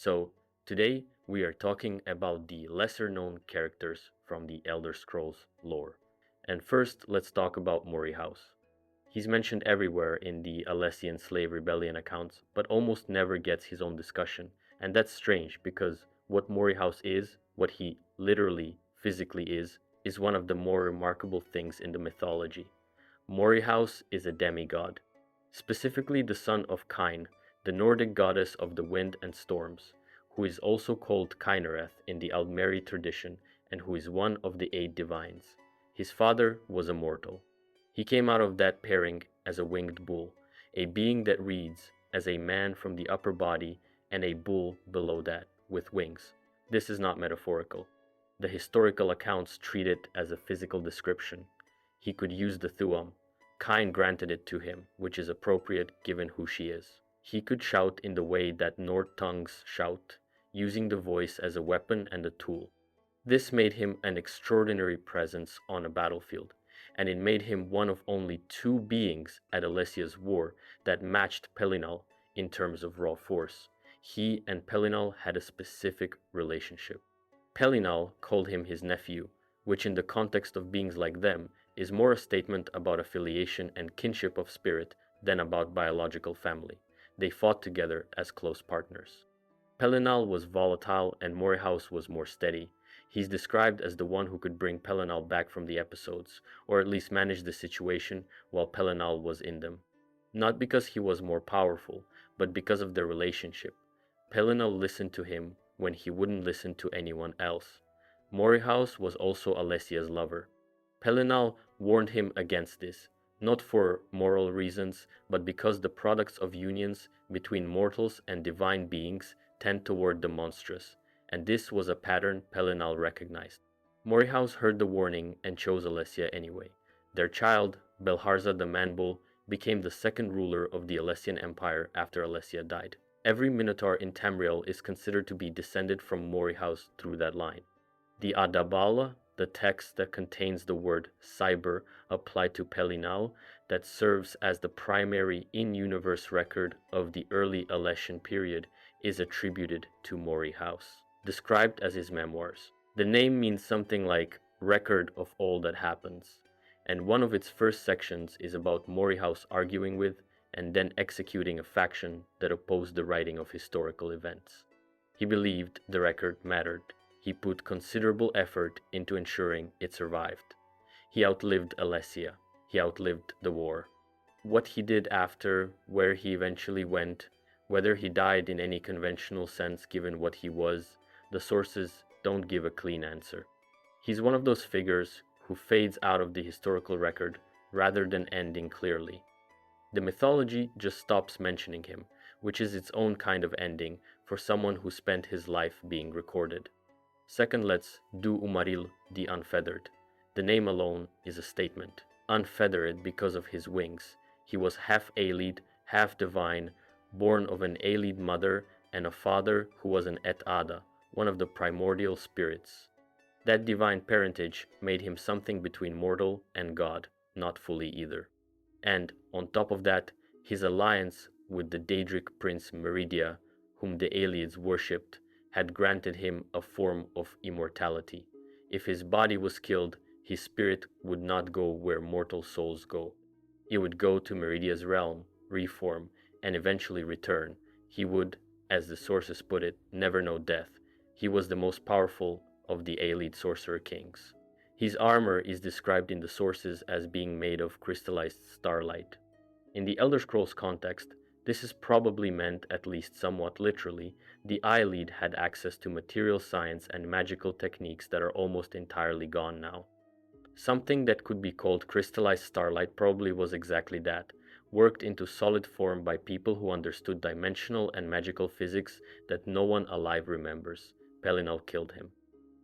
So, today we are talking about the lesser known characters from the Elder Scrolls lore. And first, let's talk about Morihaus. He's mentioned everywhere in the Alessian slave rebellion accounts, but almost never gets his own discussion. And that's strange because what Morihaus is, what he literally, physically is one of the more remarkable things in the mythology. Morihaus is a demigod, specifically the son of Kine, the Nordic goddess of the wind and storms, who is also called Kynareth in the Aldmeri tradition and who is one of the 8 divines. His father was a mortal. He came out of that pairing as a winged bull, a being that reads as a man from the upper body and a bull below that, with wings. This is not metaphorical. The historical accounts treat it as a physical description. He could use the Thuam. Kine granted it to him, which is appropriate given who she is. He could shout in the way that Nord tongues shout, using the voice as a weapon and a tool. This made him an extraordinary presence on a battlefield, and it made him one of only 2 beings at Alessia's war that matched Pelinal in terms of raw force. He and Pelinal had a specific relationship. Pelinal called him his nephew, which in the context of beings like them is more a statement about affiliation and kinship of spirit than about biological family. They fought together as close partners. Pelinal was volatile and Morihaus was more steady. He's described as the one who could bring Pelinal back from the episodes, or at least manage the situation while Pelinal was in them. Not because he was more powerful, but because of their relationship. Pelinal listened to him when he wouldn't listen to anyone else. Morihaus was also Alessia's lover. Pelinal warned him against this, not for moral reasons, but because the products of unions between mortals and divine beings tend toward the monstrous, and this was a pattern Pelinal recognized. Morihaus heard the warning and chose Alessia anyway. Their child, Belharza the Man-Bull, became the second ruler of the Alessian Empire after Alessia died. Every Minotaur in Tamriel is considered to be descended from Morihaus through that line. The Adabala, the text that contains the word cyber applied to Pelinal, that serves as the primary in-universe record of the early Alessian period, is attributed to Morihaus, described as his memoirs. The name means something like record of all that happens, and one of its first sections is about Morihaus arguing with and then executing a faction that opposed the writing of historical events. He believed the record mattered. He put considerable effort into ensuring it survived. He outlived Alessia. He outlived the war. What he did after, where he eventually went, whether he died in any conventional sense given what he was, the sources don't give a clean answer. He's one of those figures who fades out of the historical record rather than ending clearly. The mythology just stops mentioning him, which is its own kind of ending for someone who spent his life being recorded. Second, let's do Umaril the Unfeathered. The name alone is a statement. Unfeathered because of his wings. He was half Aelid, half divine, born of an Aelid mother and a father who was an Et Ada, one of the primordial spirits. That divine parentage made him something between mortal and god, not fully either. And, on top of that, his alliance with the Daedric prince Meridia, whom the Aelids worshipped, had granted him a form of immortality. If his body was killed, his spirit would not go where mortal souls go. It would go to Meridia's realm, reform, and eventually return. He would, as the sources put it, never know death. He was the most powerful of the Aelid sorcerer kings. His armor is described in the sources as being made of crystallized starlight. In the Elder Scrolls context, this is probably meant, at least somewhat literally, the Aelid had access to material science and magical techniques that are almost entirely gone now. Something that could be called crystallized starlight probably was exactly that, worked into solid form by people who understood dimensional and magical physics that no one alive remembers. Pelinal killed him.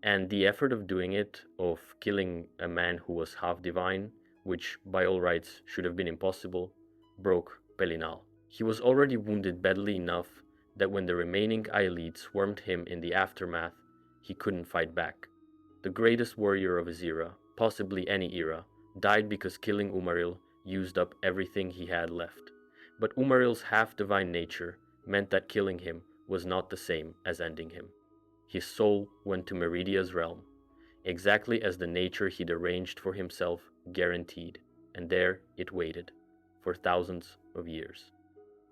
And the effort of doing it, of killing a man who was half divine, which by all rights should have been impossible, broke Pelinal. He was already wounded badly enough that when the remaining Aelid swarmed him in the aftermath, he couldn't fight back. The greatest warrior of his era, possibly any era, died because killing Umaril used up everything he had left. But Umaril's half-divine nature meant that killing him was not the same as ending him. His soul went to Meridia's realm, exactly as the nature he'd arranged for himself guaranteed, and there it waited, for thousands of years.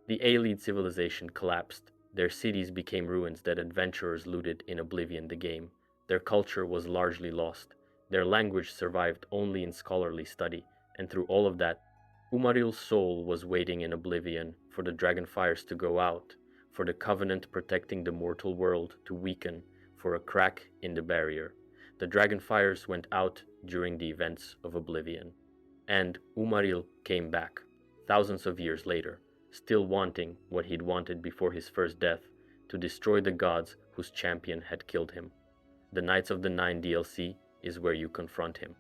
The Aelid civilization collapsed. Their cities became ruins that adventurers looted in Oblivion the game. Their culture was largely lost. Their language survived only in scholarly study, and through all of that, Umaril's soul was waiting in Oblivion for the dragonfires to go out, for the covenant protecting the mortal world to weaken, for a crack in the barrier. The dragonfires went out during the events of Oblivion, and Umaril came back, thousands of years later, still wanting what he'd wanted before his first death, to destroy the gods whose champion had killed him. The Knights of the Nine DLC is where you confront him,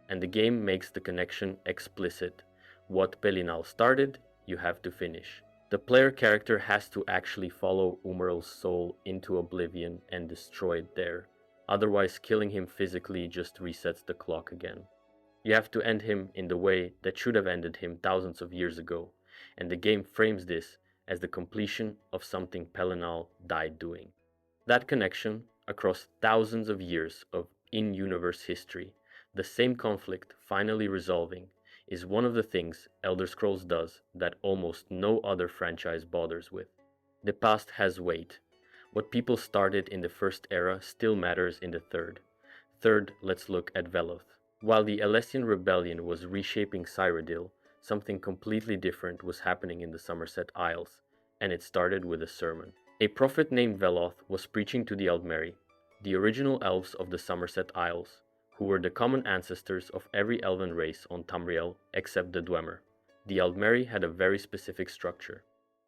and the game makes the connection explicit. What Pelinal started, you have to finish. The player character has to actually follow Umaril's soul into Oblivion and destroy it there. Otherwise, killing him physically just resets the clock again. You have to end him in the way that should have ended him thousands of years ago, and the game frames this as the completion of something Pelinal died doing. That connection, across thousands of years of in-universe history, the same conflict finally resolving, is one of the things Elder Scrolls does that almost no other franchise bothers with. The past has weight. What people started in the first era still matters in the third. Third, let's look at Veloth. While the Alessian Rebellion was reshaping Cyrodiil, something completely different was happening in the Somerset Isles, and it started with a sermon. A prophet named Veloth was preaching to the Aldmeri, the original elves of the Somerset Isles, who were the common ancestors of every elven race on Tamriel except the Dwemer. The Aldmeri had a very specific structure.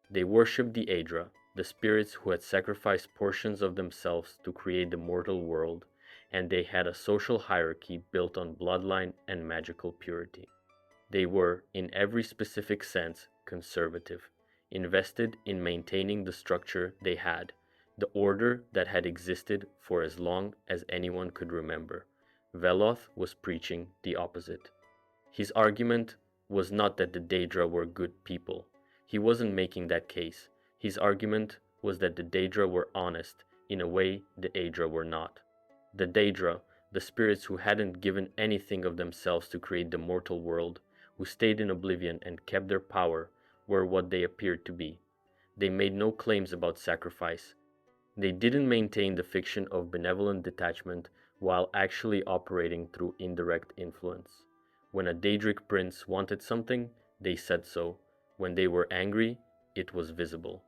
They worshipped the Aedra, the spirits who had sacrificed portions of themselves to create the mortal world, and they had a social hierarchy built on bloodline and magical purity. They were, in every specific sense, conservative, invested in maintaining the structure they had, the order that had existed for as long as anyone could remember. Veloth was preaching the opposite. His argument was not that the Daedra were good people. He wasn't making that case. His argument was that the Daedra were honest in a way the Aedra were not. The Daedra, the spirits who hadn't given anything of themselves to create the mortal world, who stayed in Oblivion and kept their power, were what they appeared to be. They made no claims about sacrifice. They didn't maintain the fiction of benevolent detachment while actually operating through indirect influence. When a Daedric prince wanted something, they said so. When they were angry, it was visible.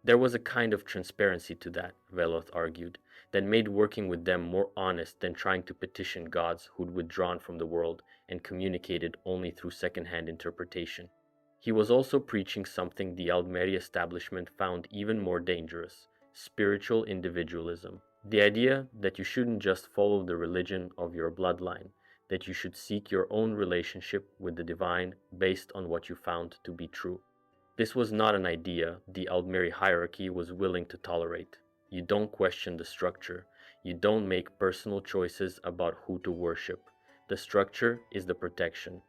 There was a kind of transparency to that, Veloth argued, that made working with them more honest than trying to petition gods who'd withdrawn from the world and communicated only through second-hand interpretation. He was also preaching something the Aldmeri establishment found even more dangerous: spiritual individualism. The idea that you shouldn't just follow the religion of your bloodline, that you should seek your own relationship with the divine based on what you found to be true. This was not an idea the Aldmeri hierarchy was willing to tolerate. You don't question the structure. You don't make personal choices about who to worship. The structure is the protection.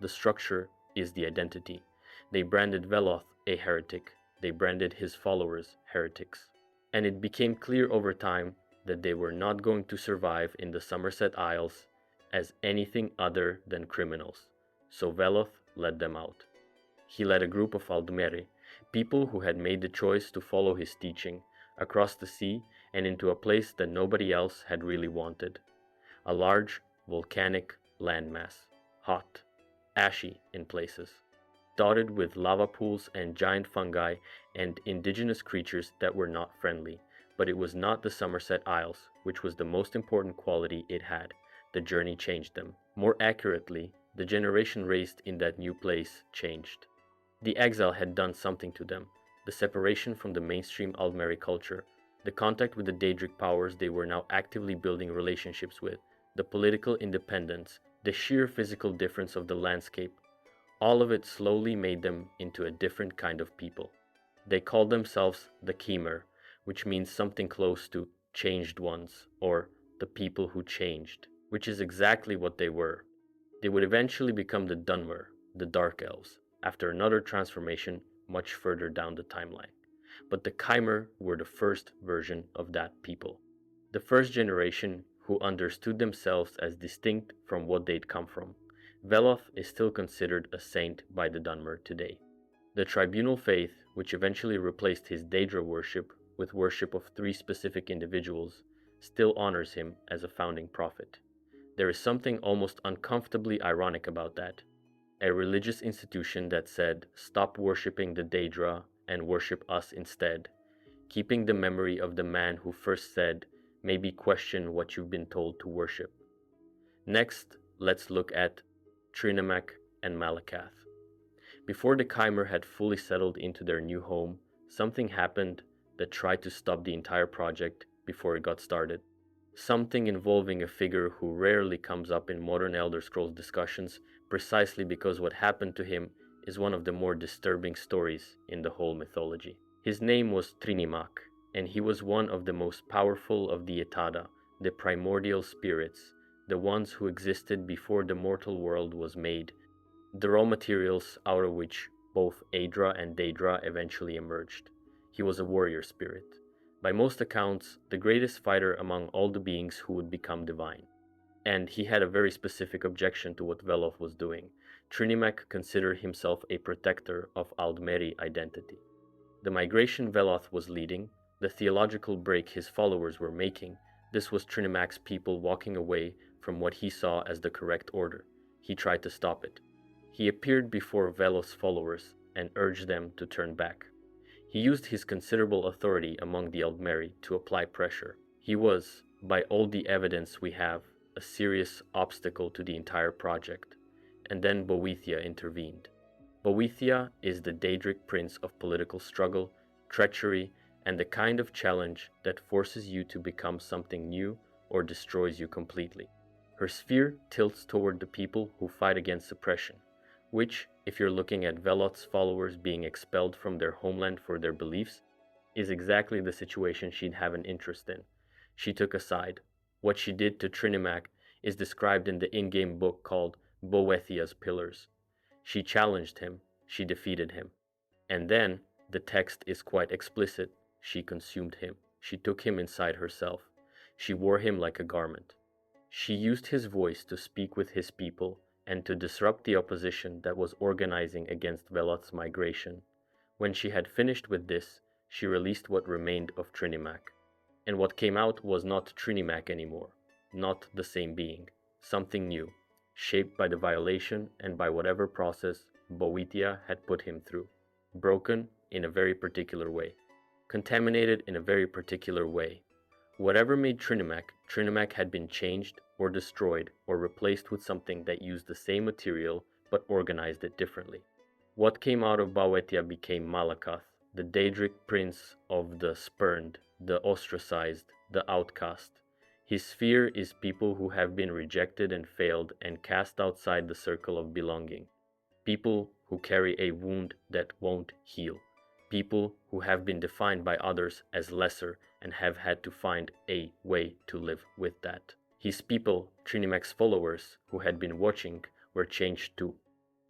The structure is the identity. They branded Veloth a heretic. They branded his followers heretics. And it became clear over time that they were not going to survive in the Somerset Isles as anything other than criminals. So Veloth let them out. He led a group of Aldmeri, people who had made the choice to follow his teaching, across the sea and into a place that nobody else had really wanted. A large, volcanic landmass, hot, ashy in places, dotted with lava pools and giant fungi and indigenous creatures that were not friendly. But it was not the Somerset Isles, which was the most important quality it had. The journey changed them. More accurately, the generation raised in that new place changed. The exile had done something to them. The separation from the mainstream Aldmeri culture, the contact with the Daedric powers they were now actively building relationships with, the political independence, the sheer physical difference of the landscape, all of it slowly made them into a different kind of people. They called themselves the Khmer, which means something close to changed ones, or the people who changed, which is exactly what they were. They would eventually become the Dwemer, the Dark Elves, after another transformation much further down the timeline. but the Chimer were the first version of that people. The first generation who understood themselves as distinct from what they'd come from. Veloth is still considered a saint by the Dwemer today. The tribunal faith, which eventually replaced his Daedra worship with worship of 3 specific individuals, still honors him as a founding prophet. There is something almost uncomfortably ironic about that. A religious institution that said, stop worshipping the Daedra and worship us instead, keeping the memory of the man who first said, maybe question what you've been told to worship. Next, let's look at Trinimac and Malacath. Before the Chimer had fully settled into their new home, something happened that tried to stop the entire project before it got started. Something involving a figure who rarely comes up in modern Elder Scrolls discussions precisely because what happened to him is one of the more disturbing stories in the whole mythology. His name was Trinimac, and he was one of the most powerful of the Etada, the primordial spirits, the ones who existed before the mortal world was made, the raw materials out of which both Aedra and Daedra eventually emerged. He was a warrior spirit. By most accounts, the greatest fighter among all the beings who would become divine. And he had a very specific objection to what Veloth was doing. Trinimac considered himself a protector of Aldmeri identity. The migration Veloth was leading, the theological break his followers were making, this was Trinimac's people walking away from what he saw as the correct order. He tried to stop it. He appeared before Veloth's followers and urged them to turn back. He used his considerable authority among the Aldmeri to apply pressure. He was, by all the evidence we have, a serious obstacle to the entire project. And then Boethia intervened. Boethia is the Daedric prince of political struggle, treachery, and the kind of challenge that forces you to become something new or destroys you completely. Her sphere tilts toward the people who fight against suppression, which, if you're looking at Veloth's followers being expelled from their homeland for their beliefs, is exactly the situation she'd have an interest in. She took a side. What she did to Trinimac is described in the in-game book called Boethia's Pillars. She challenged him, she defeated him. And then, the text is quite explicit, she consumed him. She took him inside herself. She wore him like a garment. She used his voice to speak with his people and to disrupt the opposition that was organizing against Veloth's migration. When she had finished with this, she released what remained of Trinimac. And what came out was not Trinimac anymore, not the same being, something new, shaped by the violation and by whatever process Boethia had put him through, broken in a very particular way, contaminated in a very particular way. Whatever made Trinimac had been changed or destroyed or replaced with something that used the same material but organized it differently. What came out of Boethia became Malacath, the Daedric prince of the spurned, the ostracized, the outcast. His sphere is people who have been rejected and failed and cast outside the circle of belonging. People who carry a wound that won't heal. People who have been defined by others as lesser and have had to find a way to live with that. His people, Trinimac's followers, who had been watching, were changed too.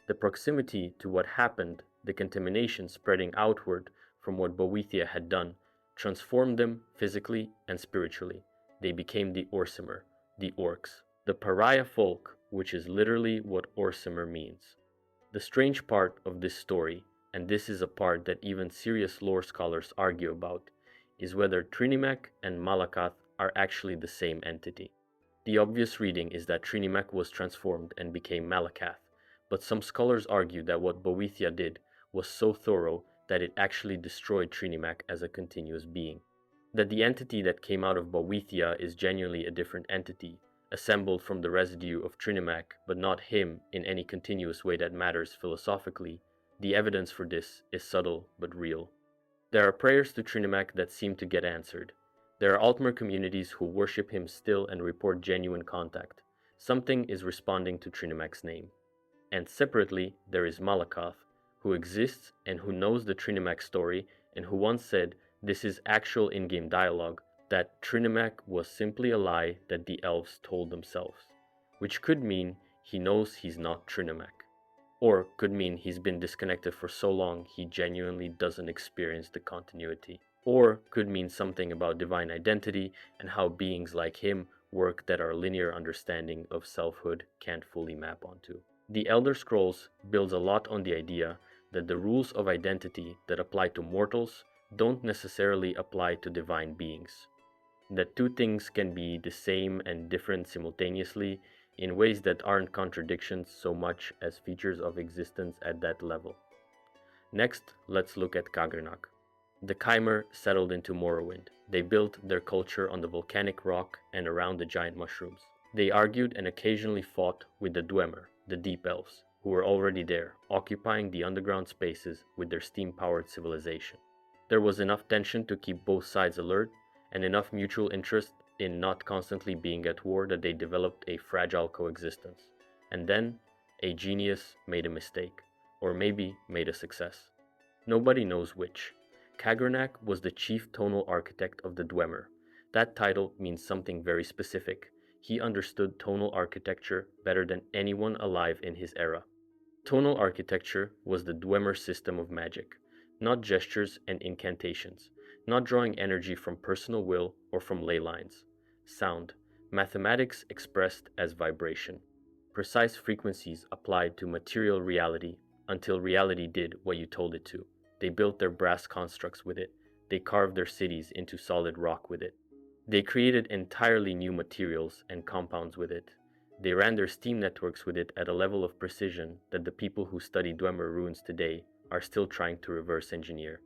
The proximity to what happened, the contamination spreading outward from what Boethia had done, transformed them physically and spiritually. They became the Orsimer, the Orcs, the pariah folk, which is literally what Orsimer means. The strange part of this story, and this is a part that even serious lore scholars argue about, is whether Trinimac and Malacath are actually the same entity. The obvious reading is that Trinimac was transformed and became Malacath, but some scholars argue that what Boethia did was so thorough that it actually destroyed Trinimac as a continuous being. That the entity that came out of Boethia is genuinely a different entity, assembled from the residue of Trinimac, but not him in any continuous way that matters philosophically, the evidence for this is subtle but real. There are prayers to Trinimac that seem to get answered. There are Altmer communities who worship him still and report genuine contact. Something is responding to Trinimac's name. And separately, there is Malacath, who exists and who knows the Trinimac story and who once said, this is actual in-game dialogue, that Trinimac was simply a lie that the elves told themselves, which could mean he knows he's not Trinimac. or could mean he's been disconnected for so long he genuinely doesn't experience the continuity, or could mean something about divine identity and how beings like him work that our linear understanding of selfhood can't fully map onto. The Elder Scrolls builds a lot on the idea that the rules of identity that apply to mortals don't necessarily apply to divine beings, that two things can be the same and different simultaneously in ways that aren't contradictions so much as features of existence at that level. Next, let's look at Kagrenac. The Chimer settled into Morrowind. They built their culture on the volcanic rock and around the giant mushrooms. They argued and occasionally fought with the Dwemer, the Deep Elves, who were already there, occupying the underground spaces with their steam-powered civilization. There was enough tension to keep both sides alert, and enough mutual interest in not constantly being at war that they developed a fragile coexistence. And then, a genius made a mistake, or maybe made a success. Nobody knows which. Kagrenac was the chief tonal architect of the Dwemer. That title means something very specific. He understood tonal architecture better than anyone alive in his era. Tonal architecture was the Dwemer system of magic, not gestures and incantations, not drawing energy from personal will or from ley lines. Sound, mathematics expressed as vibration. Precise frequencies applied to material reality until reality did what you told it to. They built their brass constructs with it. They carved their cities into solid rock with it. They created entirely new materials and compounds with it. They ran their steam networks with it at a level of precision that the people who study Dwemer ruins today are still trying to reverse engineer.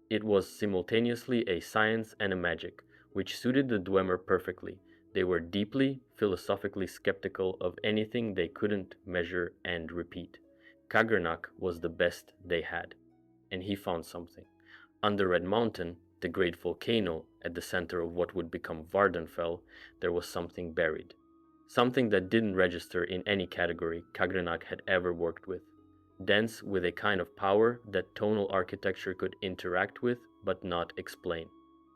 It was simultaneously a science and a magic, which suited the Dwemer perfectly. They were deeply, philosophically skeptical of anything they couldn't measure and repeat. Kagrenac was the best they had, and he found something. Under Red Mountain, the great volcano at the center of what would become Vvardenfell, there was something buried. Something that didn't register in any category Kagrenac had ever worked with. Dense with a kind of power that tonal architecture could interact with but not explain.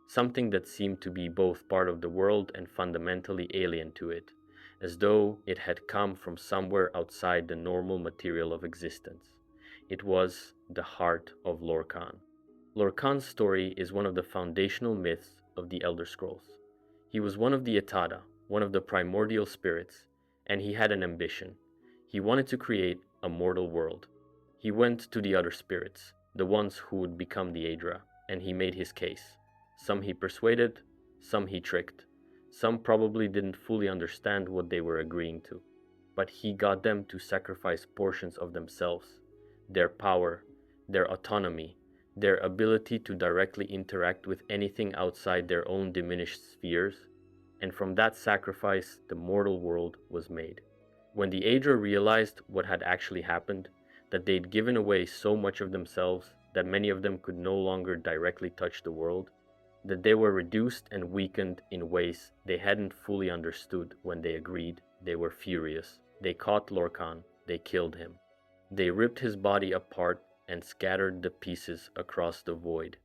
Something that seemed to be both part of the world and fundamentally alien to it, as though it had come from somewhere outside the normal material of existence. It was the heart of Lorkhan. Lorkhan's story is one of the foundational myths of the Elder Scrolls. He was one of the Etada, one of the primordial spirits, and he had an ambition. He wanted to create a mortal world. He went to the other spirits, the ones who would become the Aedra, and he made his case. Some he persuaded, some he tricked. Some probably didn't fully understand what they were agreeing to, but he got them to sacrifice portions of themselves, their power, their autonomy, their ability to directly interact with anything outside their own diminished spheres, and from that sacrifice the mortal world was made. When the Aedra realized what had actually happened, that they'd given away so much of themselves that many of them could no longer directly touch the world, that they were reduced and weakened in ways they hadn't fully understood when they agreed, they were furious. They caught Lorkhan, they killed him. They ripped his body apart and scattered the pieces across the void.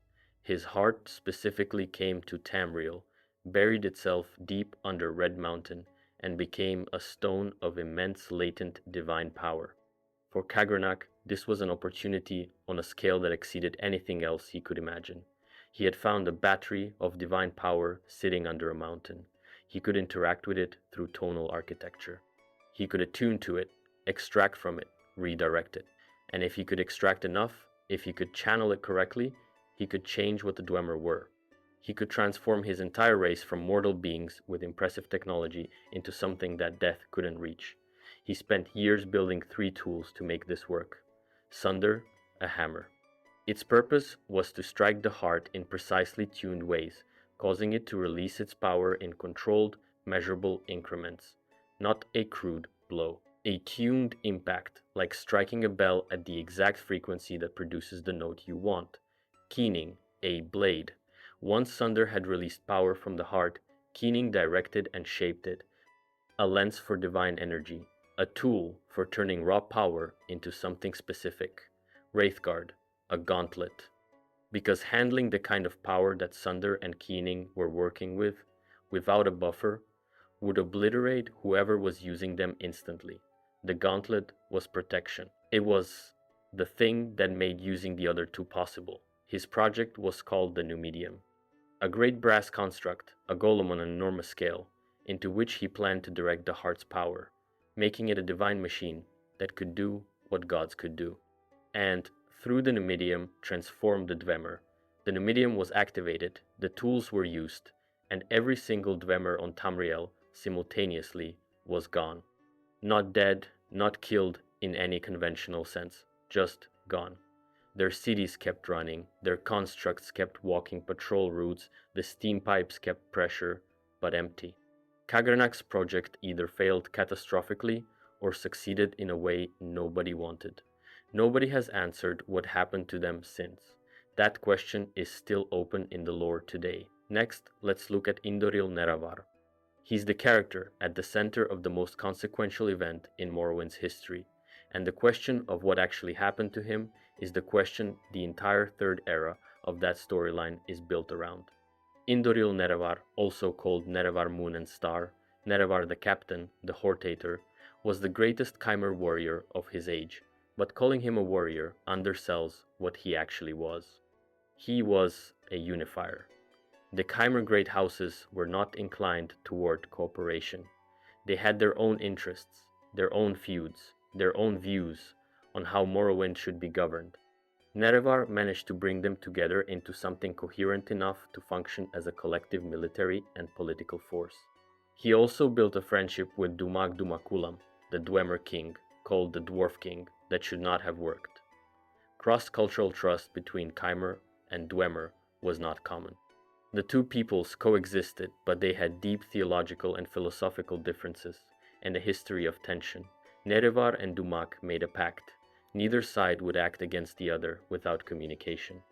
His heart specifically came to Tamriel, buried itself deep under Red Mountain, and became a stone of immense latent divine power. For Kagrenac, this was an opportunity on a scale that exceeded anything else he could imagine. He had found a battery of divine power sitting under a mountain. He could interact with it through tonal architecture. He could attune to it, extract from it, redirect it. And if he could extract enough, if he could channel it correctly, he could change what the Dwemer were. He could transform his entire race from mortal beings with impressive technology into something that death couldn't reach. He spent years building 3 tools to make this work. Sunder, a hammer. Its purpose was to strike the heart in precisely tuned ways, causing it to release its power in controlled, measurable increments, not a crude blow. A tuned impact, like striking a bell at the exact frequency that produces the note you want. Keening, a blade. Once Sunder had released power from the heart, Keening directed and shaped it. A lens for divine energy, a tool for turning raw power into something specific. Wraithguard, a gauntlet. Because handling the kind of power that Sunder and Keening were working with, without a buffer, would obliterate whoever was using them instantly. The gauntlet was protection. It was the thing that made using the other two possible. His project was called the Numidium, a great brass construct, a golem on an enormous scale, into which he planned to direct the heart's power, making it a divine machine that could do what gods could do, and through the Numidium transformed the Dwemer. The Numidium was activated, the tools were used, and every single Dwemer on Tamriel simultaneously was gone. Not dead, not killed in any conventional sense, just gone. Their cities kept running, their constructs kept walking patrol routes, the steam pipes kept pressure, but empty. Kagrenac's project either failed catastrophically or succeeded in a way nobody wanted. Nobody has answered what happened to them since. That question is still open in the lore today. Next, let's look at Indoril Nerevar. He's the character at the center of the most consequential event in Morrowind's history, and the question of what actually happened to him is the question the entire third era of that storyline is built around. Indoril Nerevar, also called Nerevar Moon and Star, Nerevar the Captain, the Hortator, was the greatest Chimer warrior of his age, but calling him a warrior undersells what he actually was. He was a unifier. The Chimer great houses were not inclined toward cooperation. They had their own interests, their own feuds, their own views on how Morrowind should be governed. Nerevar managed to bring them together into something coherent enough to function as a collective military and political force. He also built a friendship with Dumag Dumakulam, the Dwemer king, called the Dwarf King, that should not have worked. Cross-cultural trust between Chimer and Dwemer was not common. The two peoples coexisted, but they had deep theological and philosophical differences, and a history of tension. Nerevar and Dumag made a pact. Neither side would act against the other without communication.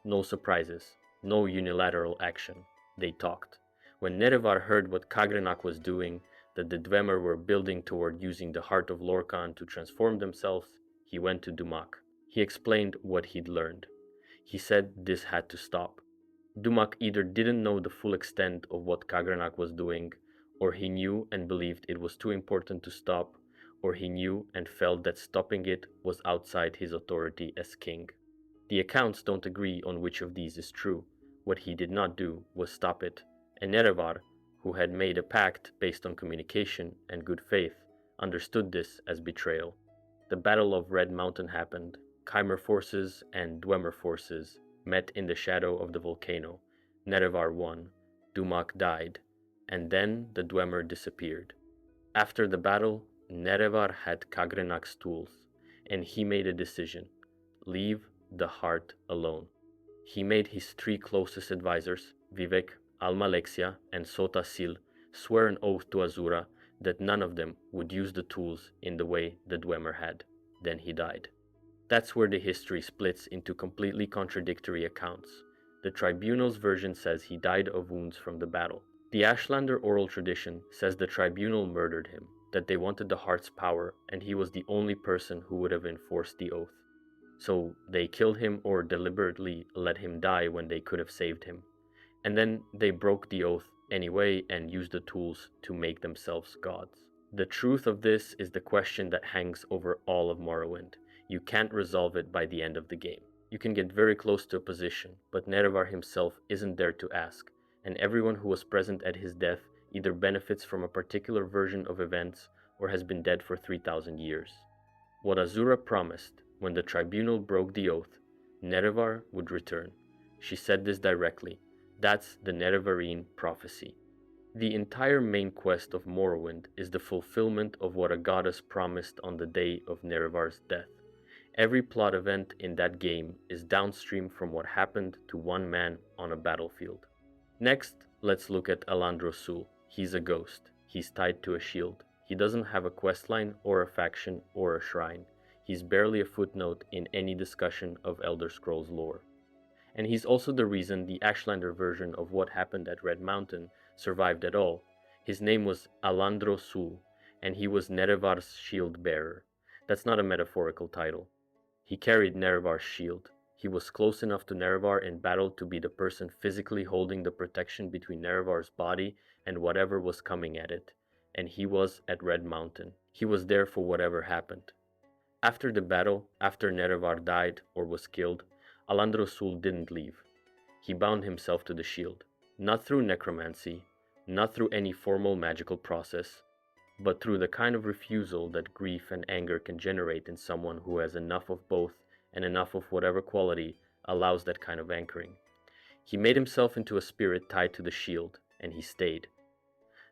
No surprises, no unilateral action. They talked. When Nerevar heard what Kagrenac was doing, that the Dwemer were building toward using the heart of Lorkhan to transform themselves, he went to Dumag. He explained what he'd learned. He said this had to stop. Dumag either didn't know the full extent of what Kagrenac was doing, or he knew and believed it was too important to stop, or he knew and felt that stopping it was outside his authority as king. The accounts don't agree on which of these is true. What he did not do was stop it, and Nerevar, who had made a pact based on communication and good faith, understood this as betrayal. The Battle of Red Mountain happened. Chimer forces and Dwemer forces met in the shadow of the volcano. Nerevar won, Dumag died, and then the Dwemer disappeared. After the battle, Nerevar had Kagrenac's tools, and he made a decision: leave the heart alone. He made his three closest advisors, Vivek, Almalexia, and Sotha Sil, swear an oath to Azura that none of them would use the tools in the way the Dwemer had. Then he died. That's where the history splits into completely contradictory accounts. The Tribunal's version says he died of wounds from the battle. The Ashlander oral tradition says the Tribunal murdered him, that they wanted the heart's power, and he was the only person who would have enforced the oath. So they killed him or deliberately let him die when they could have saved him. And then they broke the oath anyway and used the tools to make themselves gods. The truth of this is the question that hangs over all of Morrowind. You can't resolve it by the end of the game. You can get very close to a position, but Nerevar himself isn't there to ask, and everyone who was present at his death either benefits from a particular version of events or has been dead for 3,000 years. What Azura promised when the Tribunal broke the oath, Nerevar would return. She said this directly. That's the Nerevarine prophecy. The entire main quest of Morrowind is the fulfillment of what a goddess promised on the day of Nerevar's death. Every plot event in that game is downstream from what happened to one man on a battlefield. Next, let's look at Alandro Sul. He's a ghost. He's tied to a shield. He doesn't have a questline or a faction or a shrine. He's barely a footnote in any discussion of Elder Scrolls lore. And he's also the reason the Ashlander version of what happened at Red Mountain survived at all. His name was Alandro Sul, and he was Nerevar's shield bearer. That's not a metaphorical title. He carried Nerevar's shield. He was close enough to Nerevar in battle to be the person physically holding the protection between Nerevar's body and whatever was coming at it. And he was at Red Mountain. He was there for whatever happened. After the battle, after Nerevar died or was killed, Alandro Sul didn't leave. He bound himself to the shield, not through necromancy, not through any formal magical process, but through the kind of refusal that grief and anger can generate in someone who has enough of both and enough of whatever quality allows that kind of anchoring. He made himself into a spirit tied to the shield, and he stayed.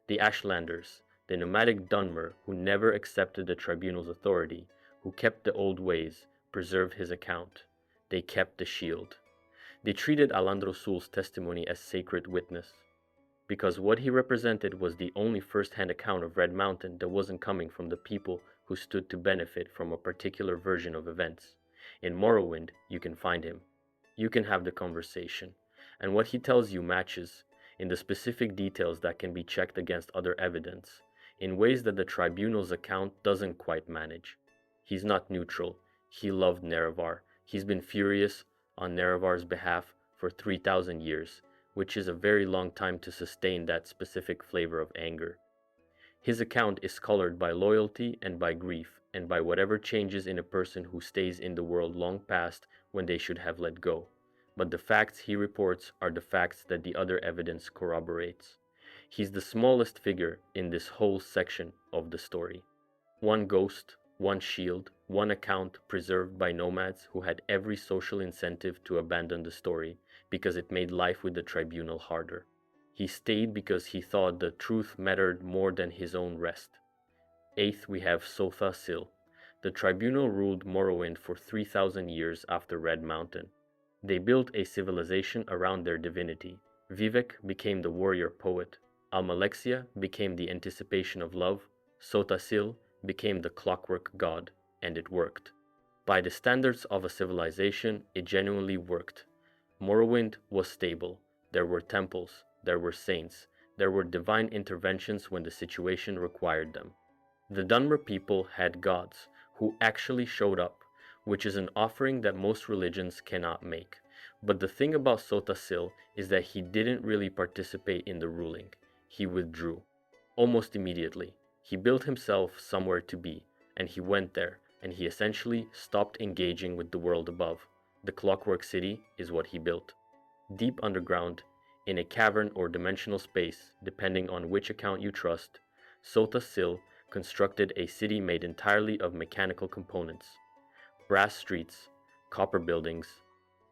The Ashlanders, the nomadic Dwemer who never accepted the tribunal's authority, who kept the old ways, preserved his account. They kept the shield. They treated Alandro Sul's testimony as sacred witness, because what he represented was the only first-hand account of Red Mountain that wasn't coming from the people who stood to benefit from a particular version of events. In Morrowind, you can find him. You can have the conversation, and what he tells you matches, in the specific details that can be checked against other evidence, in ways that the tribunal's account doesn't quite manage. He's not neutral. He loved Nerevar. He's been furious on Nerevar's behalf for 3,000 years, which is a very long time to sustain that specific flavor of anger. His account is colored by loyalty and by grief, and by whatever changes in a person who stays in the world long past when they should have let go. But the facts he reports are the facts that the other evidence corroborates. He's the smallest figure in this whole section of the story. One ghost, one shield, one account preserved by nomads who had every social incentive to abandon the story because it made life with the tribunal harder. He stayed because he thought the truth mattered more than his own rest. Eighth, we have Sotha Sil. The tribunal ruled Morrowind for 3,000 years after Red Mountain. They built a civilization around their divinity. Vivek became the warrior poet. Almalexia became the anticipation of love. Sotha Sil became the clockwork god, and it worked. By the standards of a civilization, it genuinely worked. Morrowind was stable. There were temples, there were saints, there were divine interventions when the situation required them. The Dwemer people had gods who actually showed up, which is an offering that most religions cannot make. But the thing about Sotha Sil is that he didn't really participate in the ruling. He withdrew. Almost immediately. He built himself somewhere to be, and he went there, and he essentially stopped engaging with the world above. The Clockwork City is what he built. Deep underground, in a cavern or dimensional space, depending on which account you trust, Sotha Sil constructed a city made entirely of mechanical components. Brass streets, copper buildings,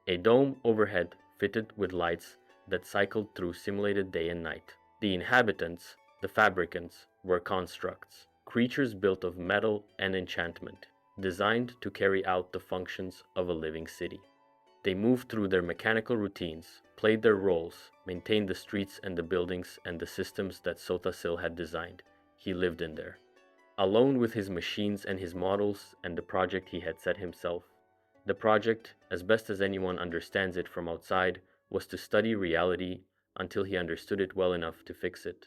a dome overhead fitted with lights that cycled through simulated day and night. The inhabitants, the fabricants, were constructs, creatures built of metal and enchantment, designed to carry out the functions of a living city. They moved through their mechanical routines, played their roles, maintained the streets and the buildings and the systems that Sotha Sil had designed. He lived in there. Alone with his machines and his models and the project he had set himself. The project, as best as anyone understands it from outside, was to study reality until he understood it well enough to fix it.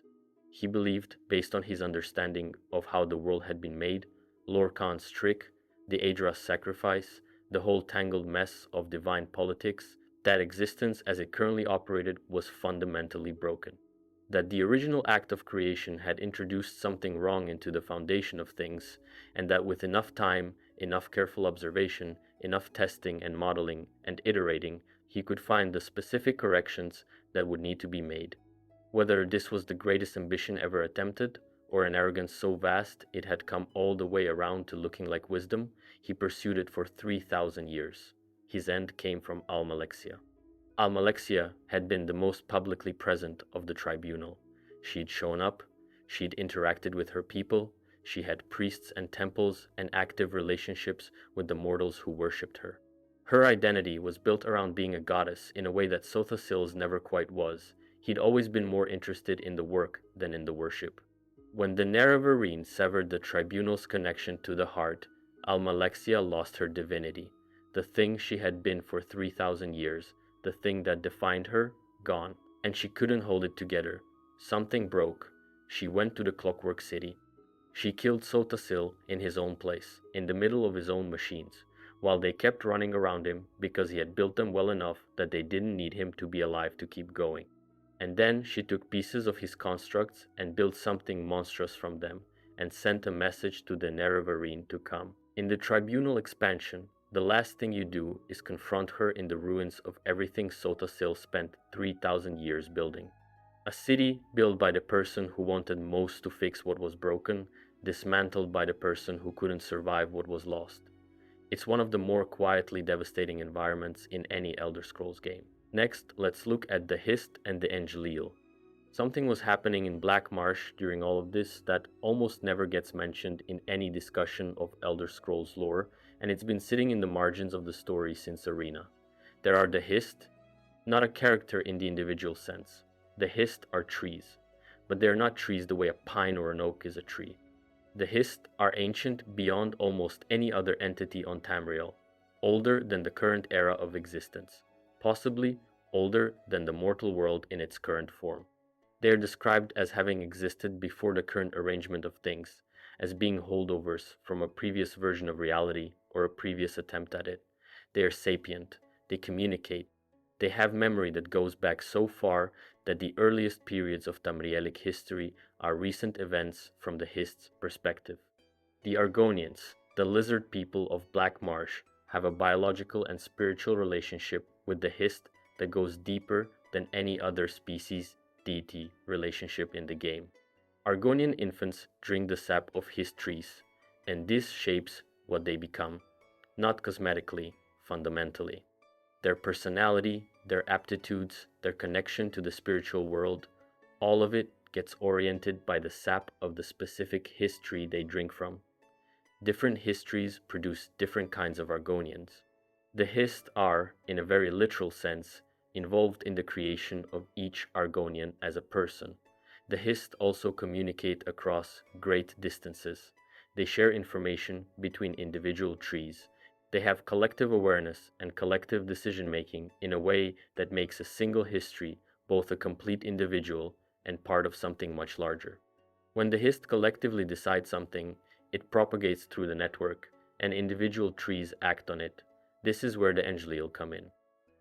He believed, based on his understanding of how the world had been made, Lorkhan's trick, the Aedra's sacrifice, the whole tangled mess of divine politics, that existence as it currently operated was fundamentally broken. That the original act of creation had introduced something wrong into the foundation of things, and that with enough time, enough careful observation, enough testing and modeling and iterating, he could find the specific corrections that would need to be made. Whether this was the greatest ambition ever attempted, or an arrogance so vast it had come all the way around to looking like wisdom, he pursued it for 3,000 years. His end came from Almalexia. Almalexia had been the most publicly present of the tribunal. She'd shown up, she'd interacted with her people, she had priests and temples and active relationships with the mortals who worshipped her. Her identity was built around being a goddess in a way that Sotha Sil's never quite was. He'd always been more interested in the work than in the worship. When the Nerevarine severed the tribunal's connection to the heart, Almalexia lost her divinity, the thing she had been for 3,000 years, the thing that defined her, gone, and she couldn't hold it together. Something broke. She went to the Clockwork City. She killed Sotha Sil in his own place, in the middle of his own machines, while they kept running around him because he had built them well enough that they didn't need him to be alive to keep going. And then she took pieces of his constructs and built something monstrous from them, and sent a message to the Nerevarine to come. In the tribunal expansion, the last thing you do is confront her in the ruins of everything Sotha Sil spent 3,000 years building. A city built by the person who wanted most to fix what was broken, dismantled by the person who couldn't survive what was lost. It's one of the more quietly devastating environments in any Elder Scrolls game. Next, let's look at the Hist and the An-Xileel. Something was happening in Black Marsh during all of this that almost never gets mentioned in any discussion of Elder Scrolls lore, and it's been sitting in the margins of the story since Arena. There are the Hist, not a character in the individual sense. The Hist are trees, but they are not trees the way a pine or an oak is a tree. The Hist are ancient beyond almost any other entity on Tamriel, older than the current era of existence, possibly older than the mortal world in its current form. They are described as having existed before the current arrangement of things, as being holdovers from a previous version of reality or a previous attempt at it. They are sapient, they communicate, they have memory that goes back so far that the earliest periods of Tamrielic history are recent events from the Hist's perspective. The Argonians, the lizard people of Black Marsh, have a biological and spiritual relationship with the Hist that goes deeper than any other species deity relationship in the game. Argonian infants drink the sap of Hist trees, and this shapes what they become, not cosmetically, fundamentally. Their personality, their aptitudes, their connection to the spiritual world, all of it gets oriented by the sap of the specific Hist tree they drink from. Different histories produce different kinds of Argonians. The Hist are, in a very literal sense, involved in the creation of each Argonian as a person. The Hist also communicate across great distances. They share information between individual trees. They have collective awareness and collective decision-making in a way that makes a single history both a complete individual and part of something much larger. When the Hist collectively decide something, it propagates through the network, and individual trees act on it. This is where the An-Xileel come in.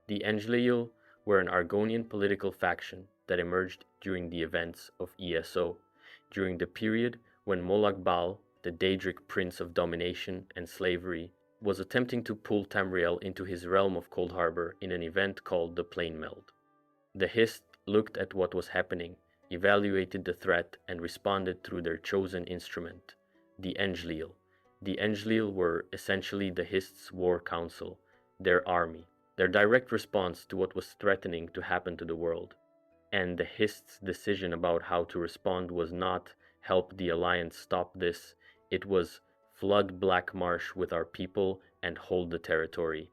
The An-Xileel were an Argonian political faction that emerged during the events of ESO, during the period when Molag Bal, the Daedric prince of domination and slavery, was attempting to pull Tamriel into his realm of Cold Harbor in an event called the Plane Meld. The Hist looked at what was happening, evaluated the threat, and responded through their chosen instrument, the An-Xileel. The An-Xileel were essentially the Hist's war council, their army, their direct response to what was threatening to happen to the world. And the Hist's decision about how to respond was not help the Alliance stop this, it was flood Black Marsh with our people and hold the territory.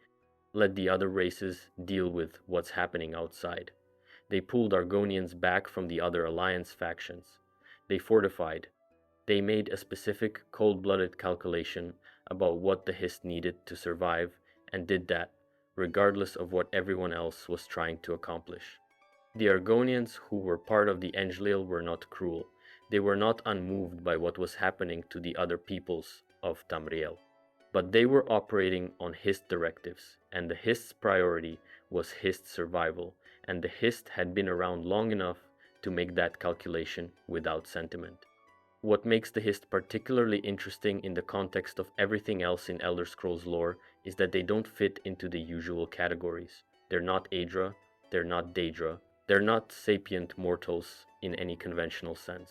Let the other races deal with what's happening outside. They pulled Argonians back from the other Alliance factions. They fortified. They made a specific cold-blooded calculation about what the Hist needed to survive and did that, regardless of what everyone else was trying to accomplish. The Argonians who were part of the An-Xileel were not cruel. They were not unmoved by what was happening to the other peoples of Tamriel. But they were operating on Hist directives, and the Hist's priority was Hist survival, and the Hist had been around long enough to make that calculation without sentiment. What makes the Hist particularly interesting in the context of everything else in Elder Scrolls lore is that they don't fit into the usual categories. They're not Aedra, they're not Daedra, they're not sapient mortals in any conventional sense.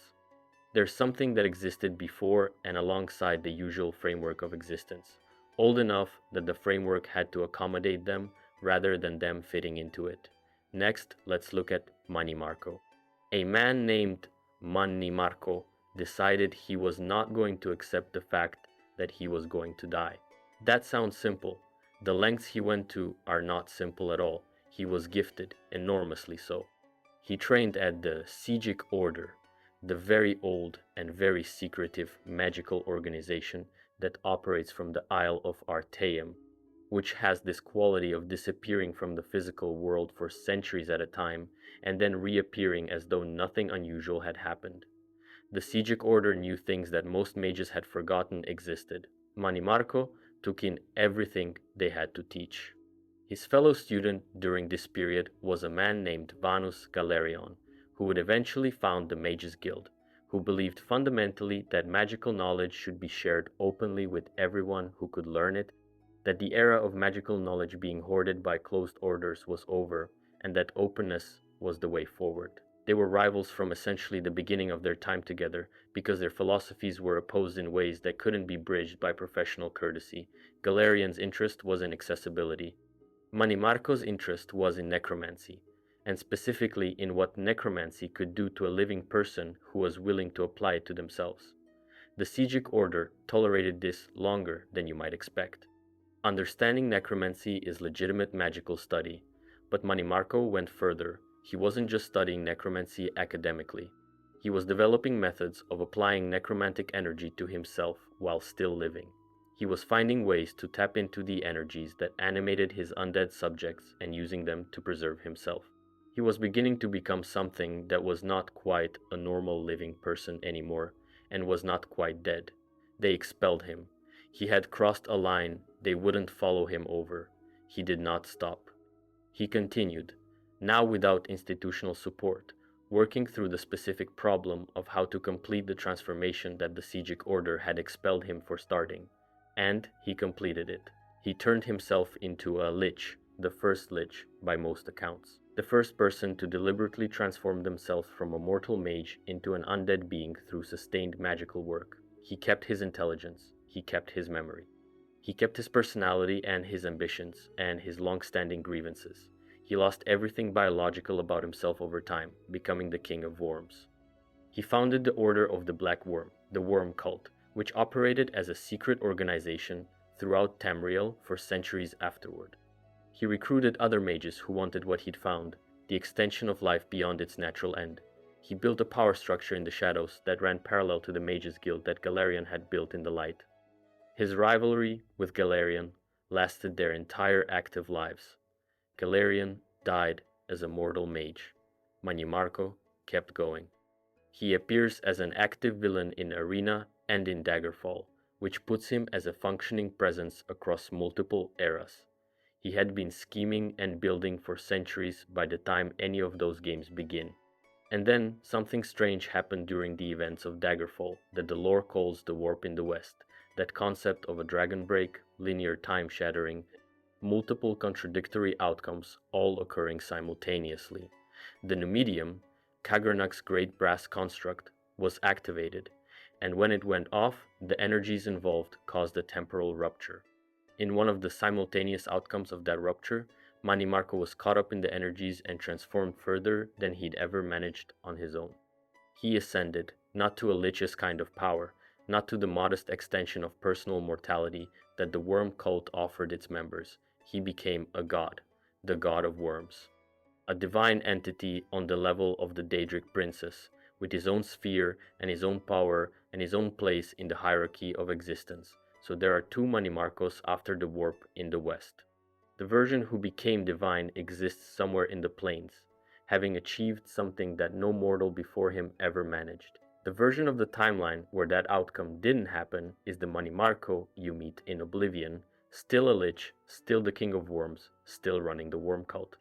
There's something that existed before and alongside the usual framework of existence, old enough that the framework had to accommodate them rather than them fitting into it. Next, let's look at Mannimarco. A man named Mannimarco decided he was not going to accept the fact that he was going to die. That sounds simple. The lengths he went to are not simple at all. He was gifted, enormously so. He trained at the Sigic Order, the very old and very secretive magical organization that operates from the Isle of Artaeum, which has this quality of disappearing from the physical world for centuries at a time and then reappearing as though nothing unusual had happened. The Sigic Order knew things that most mages had forgotten existed. Mannimarco took in everything they had to teach. His fellow student during this period was a man named Vanus Galerion, who would eventually found the Mages Guild, who believed fundamentally that magical knowledge should be shared openly with everyone who could learn it, that the era of magical knowledge being hoarded by closed orders was over, and that openness was the way forward. They were rivals from essentially the beginning of their time together, because their philosophies were opposed in ways that couldn't be bridged by professional courtesy. Galerian's interest was in accessibility. Mannimarco's interest was in necromancy, and specifically in what necromancy could do to a living person who was willing to apply it to themselves. The Sijic order tolerated this longer than you might expect. Understanding necromancy is legitimate magical study, but Mannimarco went further. He wasn't just studying necromancy academically. He was developing methods of applying necromantic energy to himself while still living. He was finding ways to tap into the energies that animated his undead subjects and using them to preserve himself. He was beginning to become something that was not quite a normal living person anymore, and was not quite dead. They expelled him. He had crossed a line they wouldn't follow him over. He did not stop. He continued, now without institutional support, working through the specific problem of how to complete the transformation that the Sijic order had expelled him for starting. And he completed it. He turned himself into a lich, the first lich by most accounts. The first person to deliberately transform themselves from a mortal mage into an undead being through sustained magical work. He kept his intelligence. He kept his memory. He kept his personality and his ambitions and his long-standing grievances. He lost everything biological about himself over time, becoming the king of worms. He founded the Order of the Black Worm, the Worm Cult, which operated as a secret organization throughout Tamriel for centuries afterward. He recruited other mages who wanted what he'd found, the extension of life beyond its natural end. He built a power structure in the shadows that ran parallel to the Mages Guild that Galerian had built in the light. His rivalry with Galerian lasted their entire active lives. Galerian died as a mortal mage. Mannimarco kept going. He appears as an active villain in Arena and in Daggerfall, which puts him as a functioning presence across multiple eras. He had been scheming and building for centuries by the time any of those games begin. And then something strange happened during the events of Daggerfall that the lore calls the Warp in the West, that concept of a dragon break, linear time shattering, multiple contradictory outcomes all occurring simultaneously. The new medium, Kagrenac's great brass construct, was activated, and when it went off, the energies involved caused a temporal rupture. In one of the simultaneous outcomes of that rupture, Mannimarco was caught up in the energies and transformed further than he'd ever managed on his own. He ascended, not to a lich's kind of power, not to the modest extension of personal mortality that the worm cult offered its members. He became a god, the god of worms. A divine entity on the level of the Daedric princess, with his own sphere and his own power and his own place in the hierarchy of existence. So there are two Mannimarcos after the warp in the West. The version who became divine exists somewhere in the plains, having achieved something that no mortal before him ever managed. The version of the timeline where that outcome didn't happen is the Mannimarco you meet in Oblivion, still a lich, still the king of worms, still running the worm cult.